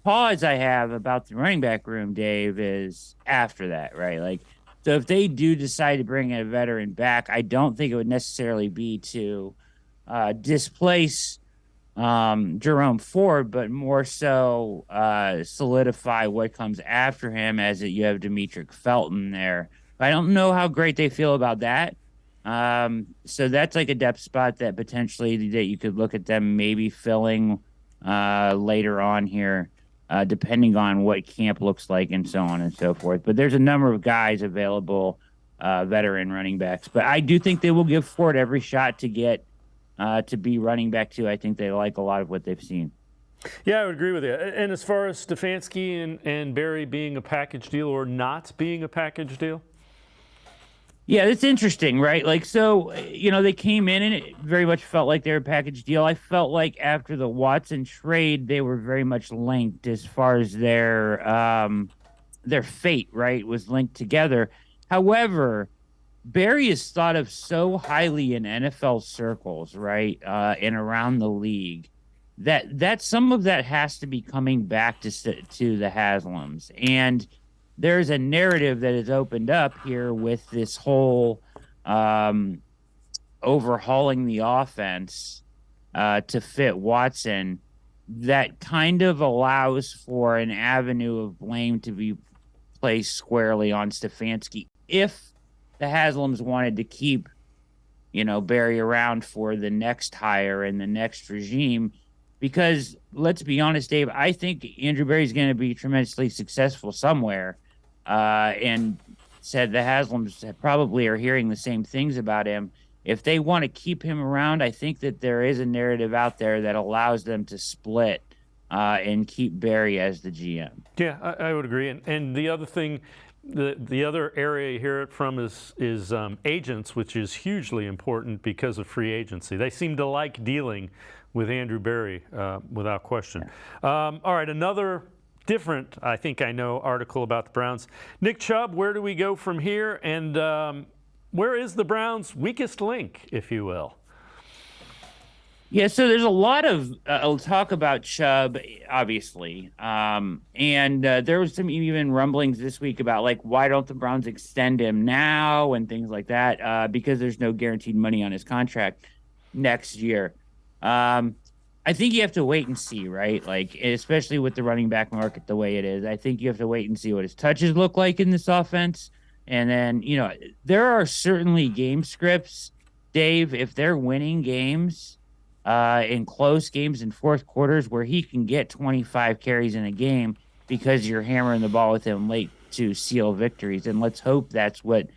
pause I have about the running back room, Dave, is after that, right? Like, so if they do decide to bring a veteran back, I don't think it would necessarily be to displace Jerome Ford, but more so solidify what comes after him, as you have Demetric Felton there. I don't know how great they feel about that. So that's like a depth spot that potentially that you could look at them maybe filling later on here, depending on what camp looks like and so on and so forth. But there's a number of guys available, veteran running backs. But I do think they will give Ford every shot to get to be running back too. I think they like a lot of what they've seen. Yeah, I would agree with you. And as far as Stefanski and Berry being a package deal or not being a package deal? Yeah, it's interesting, right? Like, so, they came in and it very much felt like they were a package deal. I felt like after the Watson trade, they were very much linked as far as their fate, right, was linked together. However, Berry is thought of so highly in NFL circles, right, and around the league, that some of that has to be coming back to the Haslams. And there's a narrative that is opened up here with this whole overhauling the offense to fit Watson that kind of allows for an avenue of blame to be placed squarely on Stefanski if the Haslams wanted to keep, Berry around for the next hire and the next regime. Because let's be honest, Dave, I think Andrew Berry's going to be tremendously successful somewhere. And said the Haslams probably are hearing the same things about him. If they want to keep him around, I think that there is a narrative out there that allows them to split and keep Berry as the GM. Yeah, I would agree. And the other thing, the other area you hear it from is agents, which is hugely important because of free agency. They seem to like dealing with Andrew Berry without question. All right, another different, I think I know, article about the Browns. Nick Chubb, where do we go from here? And where is the Browns' weakest link, if you will? Yeah, so there's a lot of talk about Chubb, obviously. And there was some even rumblings this week about, like, why don't the Browns extend him now and things like that, because there's no guaranteed money on his contract next year. I think you have to wait and see, right? Like, especially with the running back market the way it is, I think you have to wait and see what his touches look like in this offense. And then, there are certainly game scripts, Dave, if they're winning games in close games in fourth quarters where he can get 25 carries in a game because you're hammering the ball with him late to seal victories. And let's hope that's what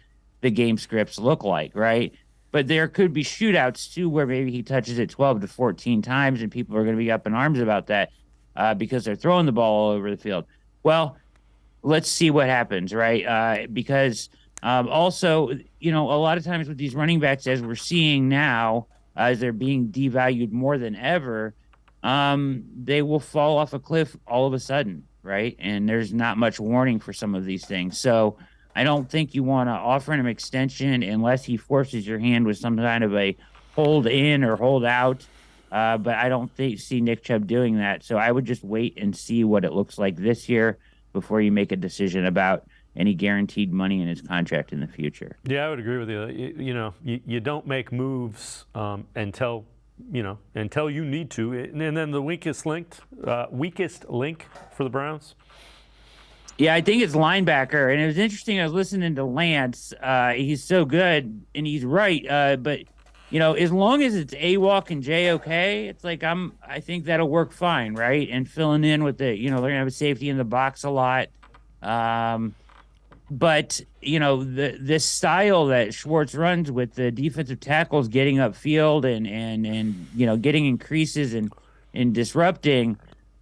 the game scripts look like, right? But there could be shootouts, too, where maybe he touches it 12 to 14 times and people are going to be up in arms about that because they're throwing the ball all over the field. Well, let's see what happens, right? Because Also, a lot of times with these running backs, as we're seeing now, as they're being devalued more than ever, they will fall off a cliff all of a sudden, right? And there's not much warning for some of these things. So I don't think you want to offer him an extension unless he forces your hand with some kind of a hold in or hold out. But I don't see Nick Chubb doing that. So I would just wait and see what it looks like this year before you make a decision about any guaranteed money in his contract in the future. Yeah, I would agree with you. You don't make moves until you need to. And then the weakest link for the Browns? Yeah, I think it's linebacker. And it was interesting. I was listening to Lance. He's so good, and he's right. But as long as it's AWalk and JOK, it's like I think that'll work fine, right? And filling in with they're gonna have a safety in the box a lot. But this style that Schwartz runs with the defensive tackles getting upfield and getting increases and disrupting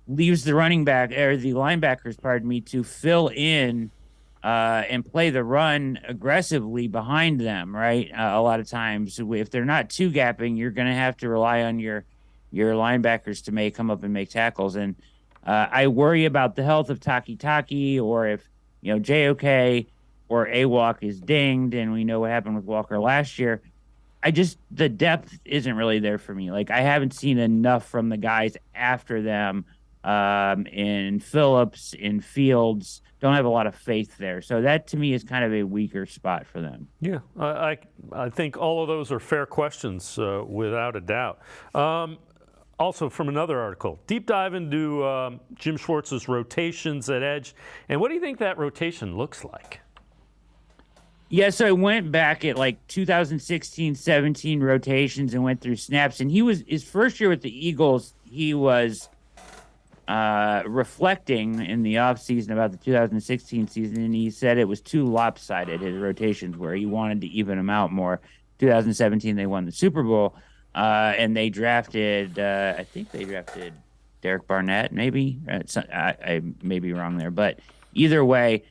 leaves the running back or the linebackers, to fill in and play the run aggressively behind them, right? A lot of times, if they're not two gapping, you're going to have to rely on your linebackers to come up and make tackles. And I worry about the health of Taki, or if JOK or AWalk is dinged, and we know what happened with Walker last year. The depth isn't really there for me. Like, I haven't seen enough from the guys after them in Phillips, in Fields. Don't have a lot of faith there. So that, to me, is kind of a weaker spot for them. Yeah, I think all of those are fair questions, without a doubt. Also, from another article, deep dive into Jim Schwartz's rotations at edge. And what do you think that rotation looks like? Yeah, so I went back at 2016-17 rotations and went through snaps. And his first year with the Eagles, he was reflecting in the offseason about the 2016 season, and he said it was too lopsided, his rotations, where he wanted to even them out more. 2017, they won the Super Bowl, and they drafted, I think they drafted Derek Barnett, maybe. I may be wrong there, but either way,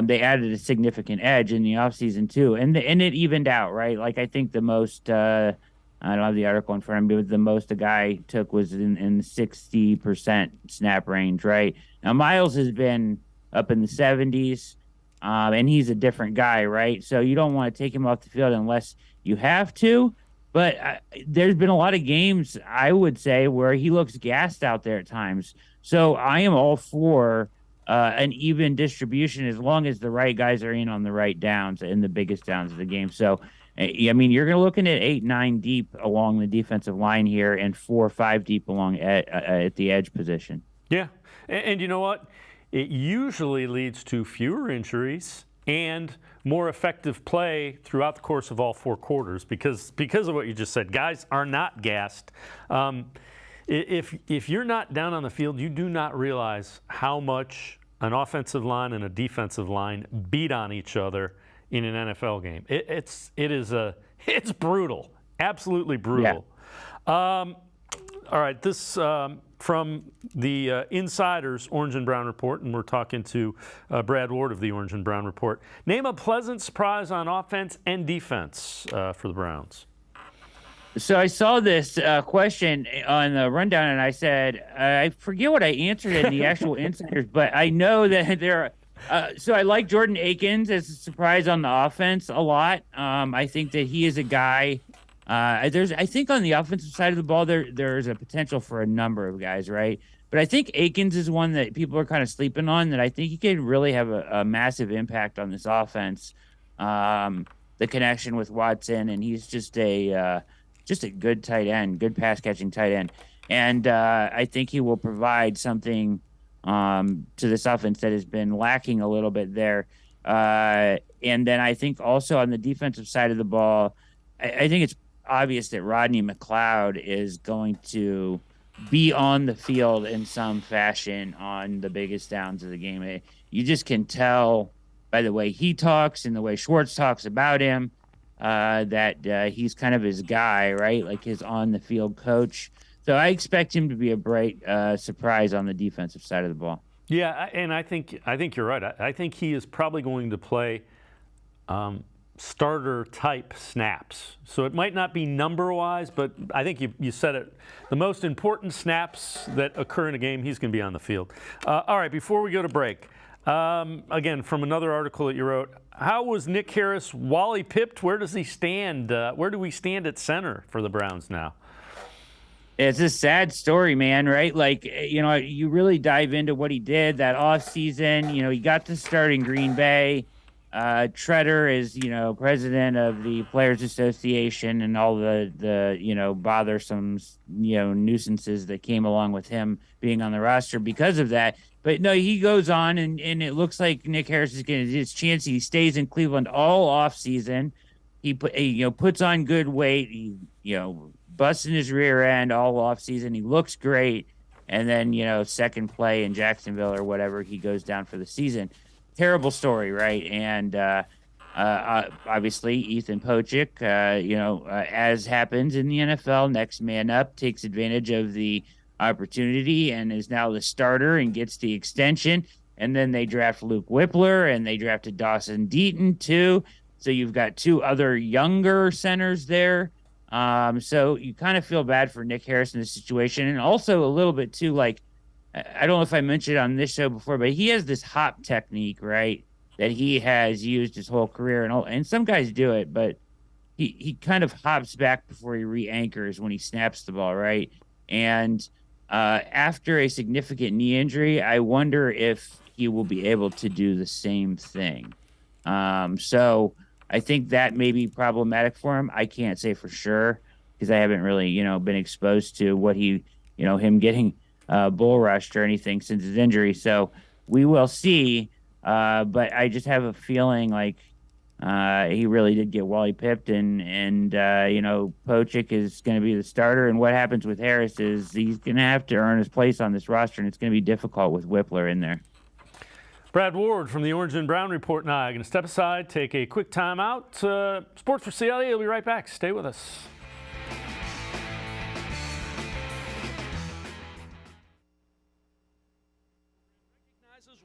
they added a significant edge in the offseason too, and it evened out, right? Like, I think the most, I don't have the article in front of me, but the most a guy took was in the 60% snap range, right? Now, Miles has been up in the 70s, and he's a different guy, right? So you don't want to take him off the field unless you have to. But there's been a lot of games, I would say, where he looks gassed out there at times. So I am all for an even distribution as long as the right guys are in on the right downs and the biggest downs of the game. So, I mean, you're looking at 8-9 deep along the defensive line here and 4 or 5 deep along at the edge position. Yeah, and you know what? It usually leads to fewer injuries and more effective play throughout the course of all 4 quarters because of what you just said. Guys are not gassed. If you're not down on the field, you do not realize how much an offensive line and a defensive line beat on each other in an NFL game. It's brutal, absolutely brutal. Yeah. All right, this from the Insider's Orange and Brown Report, and we're talking to Brad Ward of the Orange and Brown Report. Name a pleasant surprise on offense and defense for the Browns. So I saw this question on the rundown, and I said, I forget what I answered in the actual Insiders, but I know that there are. So I like Jordan Akins as a surprise on the offense a lot. I think that he is a guy. I think on the offensive side of the ball, there's a potential for a number of guys, right? But I think Akins is one that people are kind of sleeping on, that I think he can really have a massive impact on this offense. The connection with Watson, and he's just a good tight end, good pass catching tight end. And I think he will provide something to this offense that has been lacking a little bit there. And then I think also on the defensive side of the ball, I think it's obvious that Rodney McLeod is going to be on the field in some fashion on the biggest downs of the game. You just can tell by the way he talks and the way Schwartz talks about him that he's kind of his guy, right? Like his on-the-field coach. So I expect him to be a bright surprise on the defensive side of the ball. Yeah, and I think you're right. I think he is probably going to play starter type snaps. So it might not be number wise, but I think you said it. The most important snaps that occur in a game, he's going to be on the field. All right, before we go to break, again, from another article that you wrote, how was Nick Harris Wally pipped? Where does he stand? Where do we stand at center for the Browns now? It's a sad story, man, right? Like, you really dive into what he did that offseason. He got to start in Green Bay. Treader is, president of the Players Association, and all the bothersome, nuisances that came along with him being on the roster because of that. But no, he goes on, and it looks like Nick Harris is getting his chance. He stays in Cleveland all offseason. He puts on good weight. He, busting his rear end all offseason. He looks great. And then, second play in Jacksonville or whatever, he goes down for the season. Terrible story, right? And obviously, Ethan Pocic, as happens in the NFL, next man up, takes advantage of the opportunity and is now the starter and gets the extension. And then they draft Luke Whippler, and they drafted Dawson Deaton too. So you've got two other younger centers there. So you kind of feel bad for Nick Harris in this situation. And also a little bit too, like, I don't know if I mentioned it on this show before, but he has this hop technique, right, that he has used his whole career. And some guys do it, but he kind of hops back before he re-anchors when he snaps the ball, right? And after a significant knee injury, I wonder if he will be able to do the same thing. So I think that may be problematic for him. I can't say for sure because I haven't really, been exposed to what him getting bull rushed or anything since his injury. So we will see. But I just have a feeling like he really did get Wally pipped, and Pocic is going to be the starter. And what happens with Harris is he's going to have to earn his place on this roster, and it's going to be difficult with Whippler in there. Brad Ward from the Orange and Brown Report and I are going to step aside, take a quick time out. Sports for CLE, we'll be right back. Stay with us.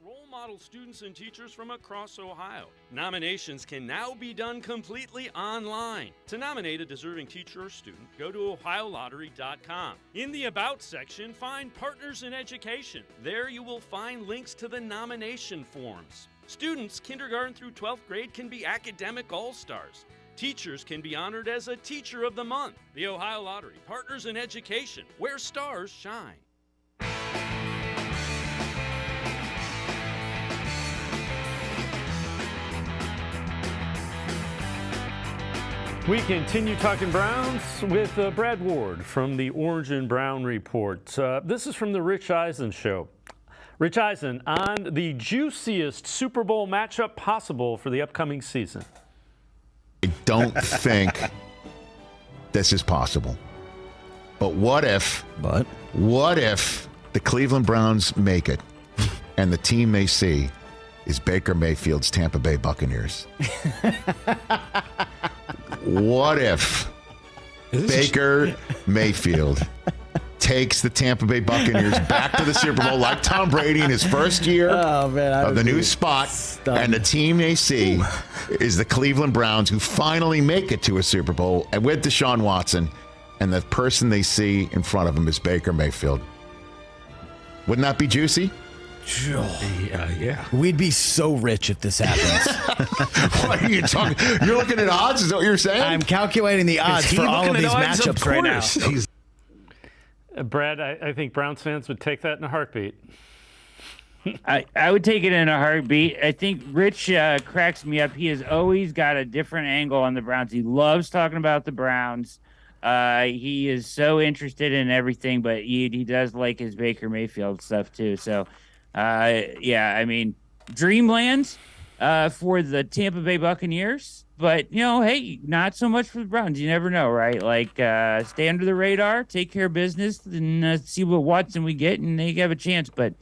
Role model students and teachers from across Ohio. Nominations can now be done completely online. To nominate a deserving teacher or student, go to ohiolottery.com. In the About section, find Partners in Education. There you will find links to the nomination forms. Students kindergarten through 12th grade can be academic all-stars. Teachers can be honored as a Teacher of the Month. The Ohio Lottery, Partners in Education, where stars shine. We continue talking Browns with Brad Ward from the Orange and Brown Report. This is from the Rich Eisen Show. Rich Eisen on the juiciest Super Bowl matchup possible for the upcoming season. I don't think this is possible. But what if the Cleveland Browns make it and the team they see is Baker Mayfield's Tampa Bay Buccaneers? What if Baker Mayfield takes the Tampa Bay Buccaneers back to the Super Bowl like Tom Brady in his first year of the new spot, and the team they see is the Cleveland Browns, who finally make it to a Super Bowl and with Deshaun Watson, and the person they see in front of them is Baker Mayfield? Wouldn't that be juicy? Yeah. We'd be so rich if this happens. What are you talking? You're looking at odds? Is that what you're saying? I'm calculating the odds for all of these matchups right now. Brad, I think Browns fans would take that in a heartbeat. I would take it in a heartbeat. I think Rich cracks me up. He has always got a different angle on the Browns. He loves talking about the Browns. He is so interested in everything, but he does like his Baker Mayfield stuff too. So, I mean, dreamland for the Tampa Bay Buccaneers, but hey, not so much for the Browns. You never know, right? Like, stay under the radar, take care of business, and see what Watson we get, and they have a chance. But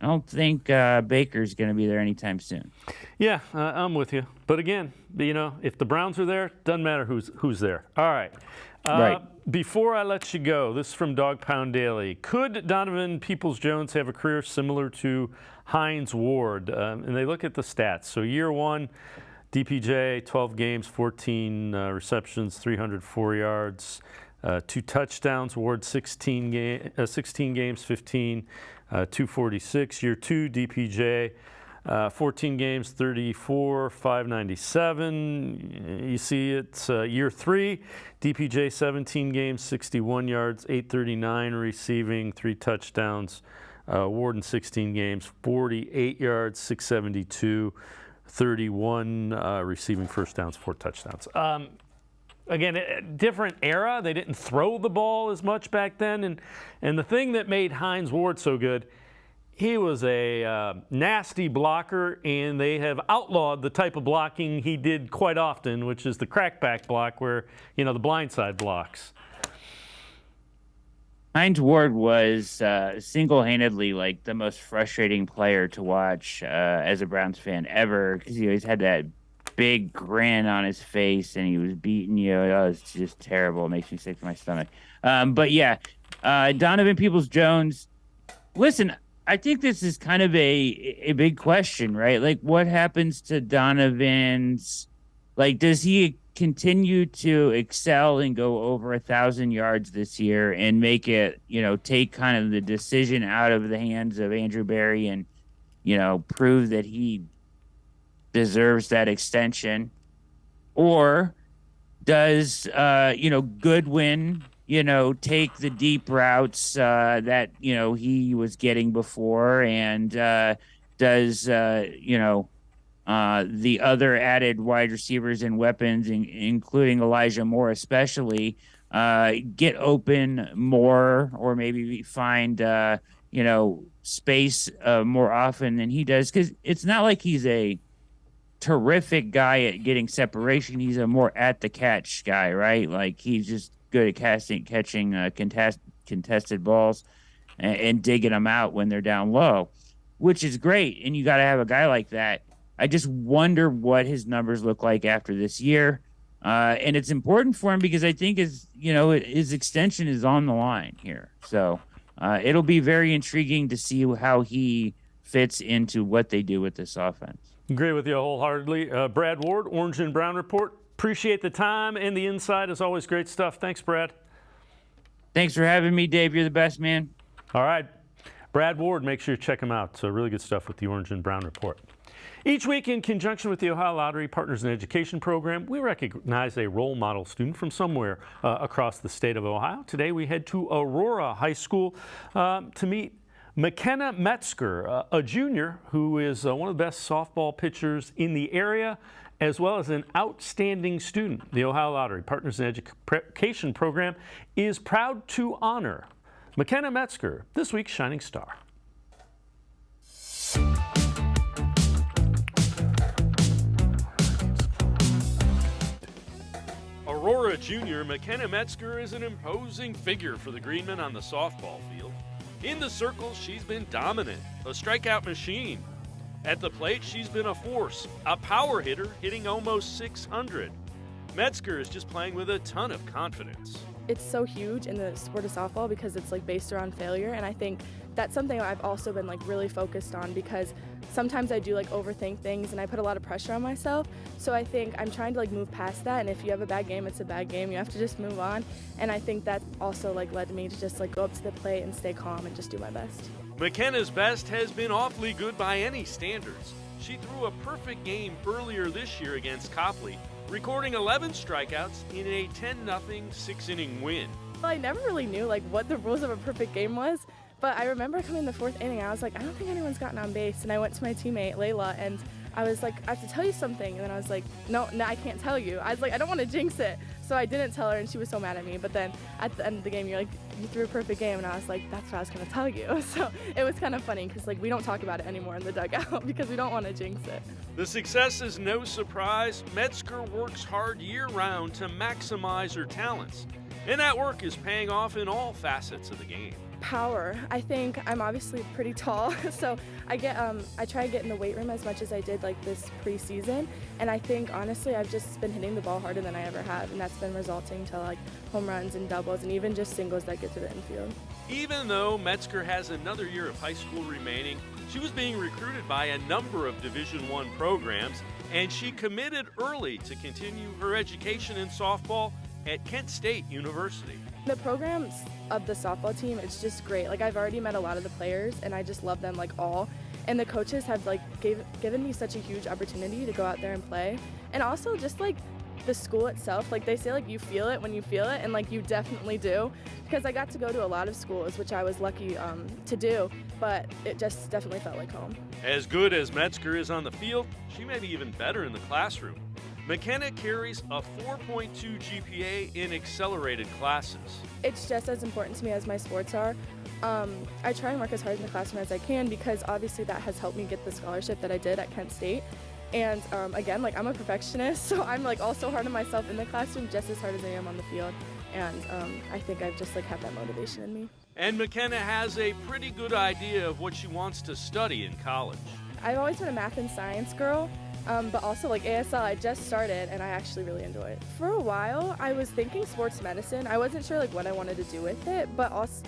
I don't think Baker's going to be there anytime soon. Yeah, I'm with you. But again, if the Browns are there, doesn't matter who's there. All right. Right. Before I let you go, this is from Dog Pound Daily. Could Donovan Peoples-Jones have a career similar to Hines Ward? And they look at the stats. So year one, DPJ, 12 games, 14 receptions, 304 yards, 2 touchdowns. Ward, 16 games, 15, 246. Year 2, DPJ, 14 games, 34, 597. You see it. Year 3, DPJ, 17 games, 61 yards, 839 receiving, 3 touchdowns. Warden, 16 games, 48 yards, 672, 31 receiving first downs, 4 touchdowns. Again, a different era. They didn't throw the ball as much back then. And the thing that made Hines Ward so good, he was a nasty blocker, and they have outlawed the type of blocking he did quite often, which is the crackback block where, the blindside blocks. Hines Ward was single-handedly like the most frustrating player to watch as a Browns fan ever, because he always had that big grin on his face and he was beating you. Oh, it's just terrible. It makes me sick to my stomach. But yeah, Donovan Peoples-Jones. Listen, I think this is kind of a big question, right? Like, what happens to Donovan's? Like, does he continue to excel and go over 1,000 yards this year and make it, take kind of the decision out of the hands of Andrew Berry and, prove that he deserves that extension? Or does, Goodwin, take the deep routes that, he was getting before? And does, the other added wide receivers and weapons, including Elijah Moore especially, get open more, or maybe find, space more often than he does? Because it's not like he's a terrific guy at getting separation. He's a more at-the-catch guy, right? Like, he's just good at catching contested balls and digging them out when they're down low, which is great. And you got to have a guy like that. I just wonder what his numbers look like after this year. And it's important for him because I think his extension is on the line here. So it'll be very intriguing to see how he fits into what they do with this offense. Agree with you wholeheartedly. Brad Ward, Orange and Brown Report. Appreciate the time and the insight. As always, great stuff. Thanks, Brad. Thanks for having me, Dave. You're the best, man. All right. Brad Ward, make sure you check him out. So really good stuff with the Orange and Brown Report. Each week, in conjunction with the Ohio Lottery Partners in Education program, we recognize a role model student from somewhere across the state of Ohio. Today, we head to Aurora High School to meet McKenna Metzger, a junior who is one of the best softball pitchers in the area, as well as an outstanding student. The Ohio Lottery Partners in Education program is proud to honor McKenna Metzger, this week's Shining Star. Aurora junior McKenna Metzger is an imposing figure for the Greenmen on the softball field. In the circles, she's been dominant, a strikeout machine. At the plate, she's been a force, a power hitter hitting almost 600. Metzger is just playing with a ton of confidence. It's so huge in the sport of softball because it's like based around failure, and I think that's something I've also been like really focused on, because sometimes I do like overthink things and I put a lot of pressure on myself. So I think I'm trying to like move past that, and if you have a bad game, it's a bad game. You have to just move on, and I think that also like led me to just like go up to the plate and stay calm and just do my best. McKenna's best has been awfully good by any standards. She threw a perfect game earlier this year against Copley, recording 11 strikeouts in a 10-0 6-inning win. Well, I never really knew like what the rules of a perfect game was, but I remember coming in the 4th inning, I was like, I don't think anyone's gotten on base, and I went to my teammate Layla and I was like, I have to tell you something, and then I was like, no, I can't tell you. I was like, I don't want to jinx it, so I didn't tell her, and she was so mad at me. But then at the end of the game, you're like, you threw a perfect game, and I was like, that's what I was gonna tell you. So it was kind of funny because like we don't talk about it anymore in the dugout because we don't want to jinx it. The success is no surprise. Metzger works hard year-round to maximize her talents, and that work is paying off in all facets of the game. Power. I think I'm obviously pretty tall, so I try to get in the weight room as much as I did like this preseason, and I think honestly I've just been hitting the ball harder than I ever have, and that's been resulting to like home runs and doubles and even just singles that get to the infield. Even though Metzger has another year of high school remaining, she was being recruited by a number of Division I programs, and she committed early to continue her education in softball at Kent State University. The programs of the softball team, it's just great. Like, I've already met a lot of the players, and I just love them, like, all. And the coaches have, like, given me such a huge opportunity to go out there and play. And also just, like, the school itself, like, they say, like, you feel it when you feel it, and, like, you definitely do. Because I got to go to a lot of schools, which I was lucky to do, but it just definitely felt like home. As good as Metzger is on the field, she may be even better in the classroom. McKenna carries a 4.2 GPA in accelerated classes. It's just as important to me as my sports are. I try and work as hard in the classroom as I can because obviously that has helped me get the scholarship that I did at Kent State. And again, like, I'm a perfectionist, so I'm like also hard on myself in the classroom just as hard as I am on the field. And I think I've just like have that motivation in me. And McKenna has a pretty good idea of what she wants to study in college. I've always been a math and science girl. But also, like, ASL, I just started, and I actually really enjoy it. For a while, I was thinking sports medicine. I wasn't sure, like, what I wanted to do with it, but also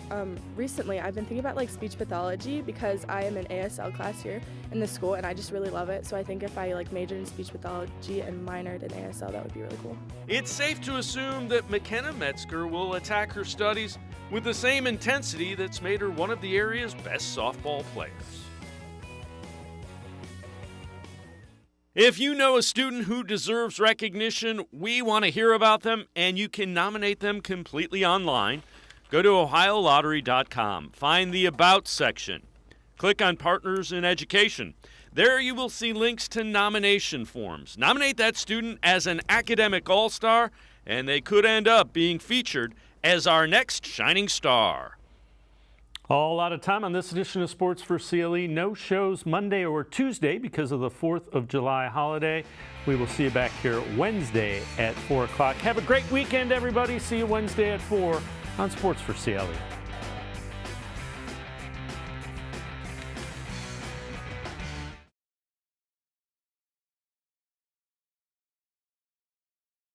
recently, I've been thinking about, like, speech pathology because I am in ASL class here in the school, and I just really love it. So I think if I, like, majored in speech pathology and minored in ASL, that would be really cool. It's safe to assume that McKenna Metzger will attack her studies with the same intensity that's made her one of the area's best softball players. If you know a student who deserves recognition, we want to hear about them, and you can nominate them completely online. Go to OhioLottery.com. Find the About section. Click on Partners in Education. There you will see links to nomination forms. Nominate that student as an academic all-star, and they could end up being featured as our next shining star. All out of time on this edition of Sports for CLE. No shows Monday or Tuesday because of the 4th of July holiday. We will see you back here Wednesday at 4 o'clock. Have a great weekend, everybody. See you Wednesday at 4 on Sports for CLE.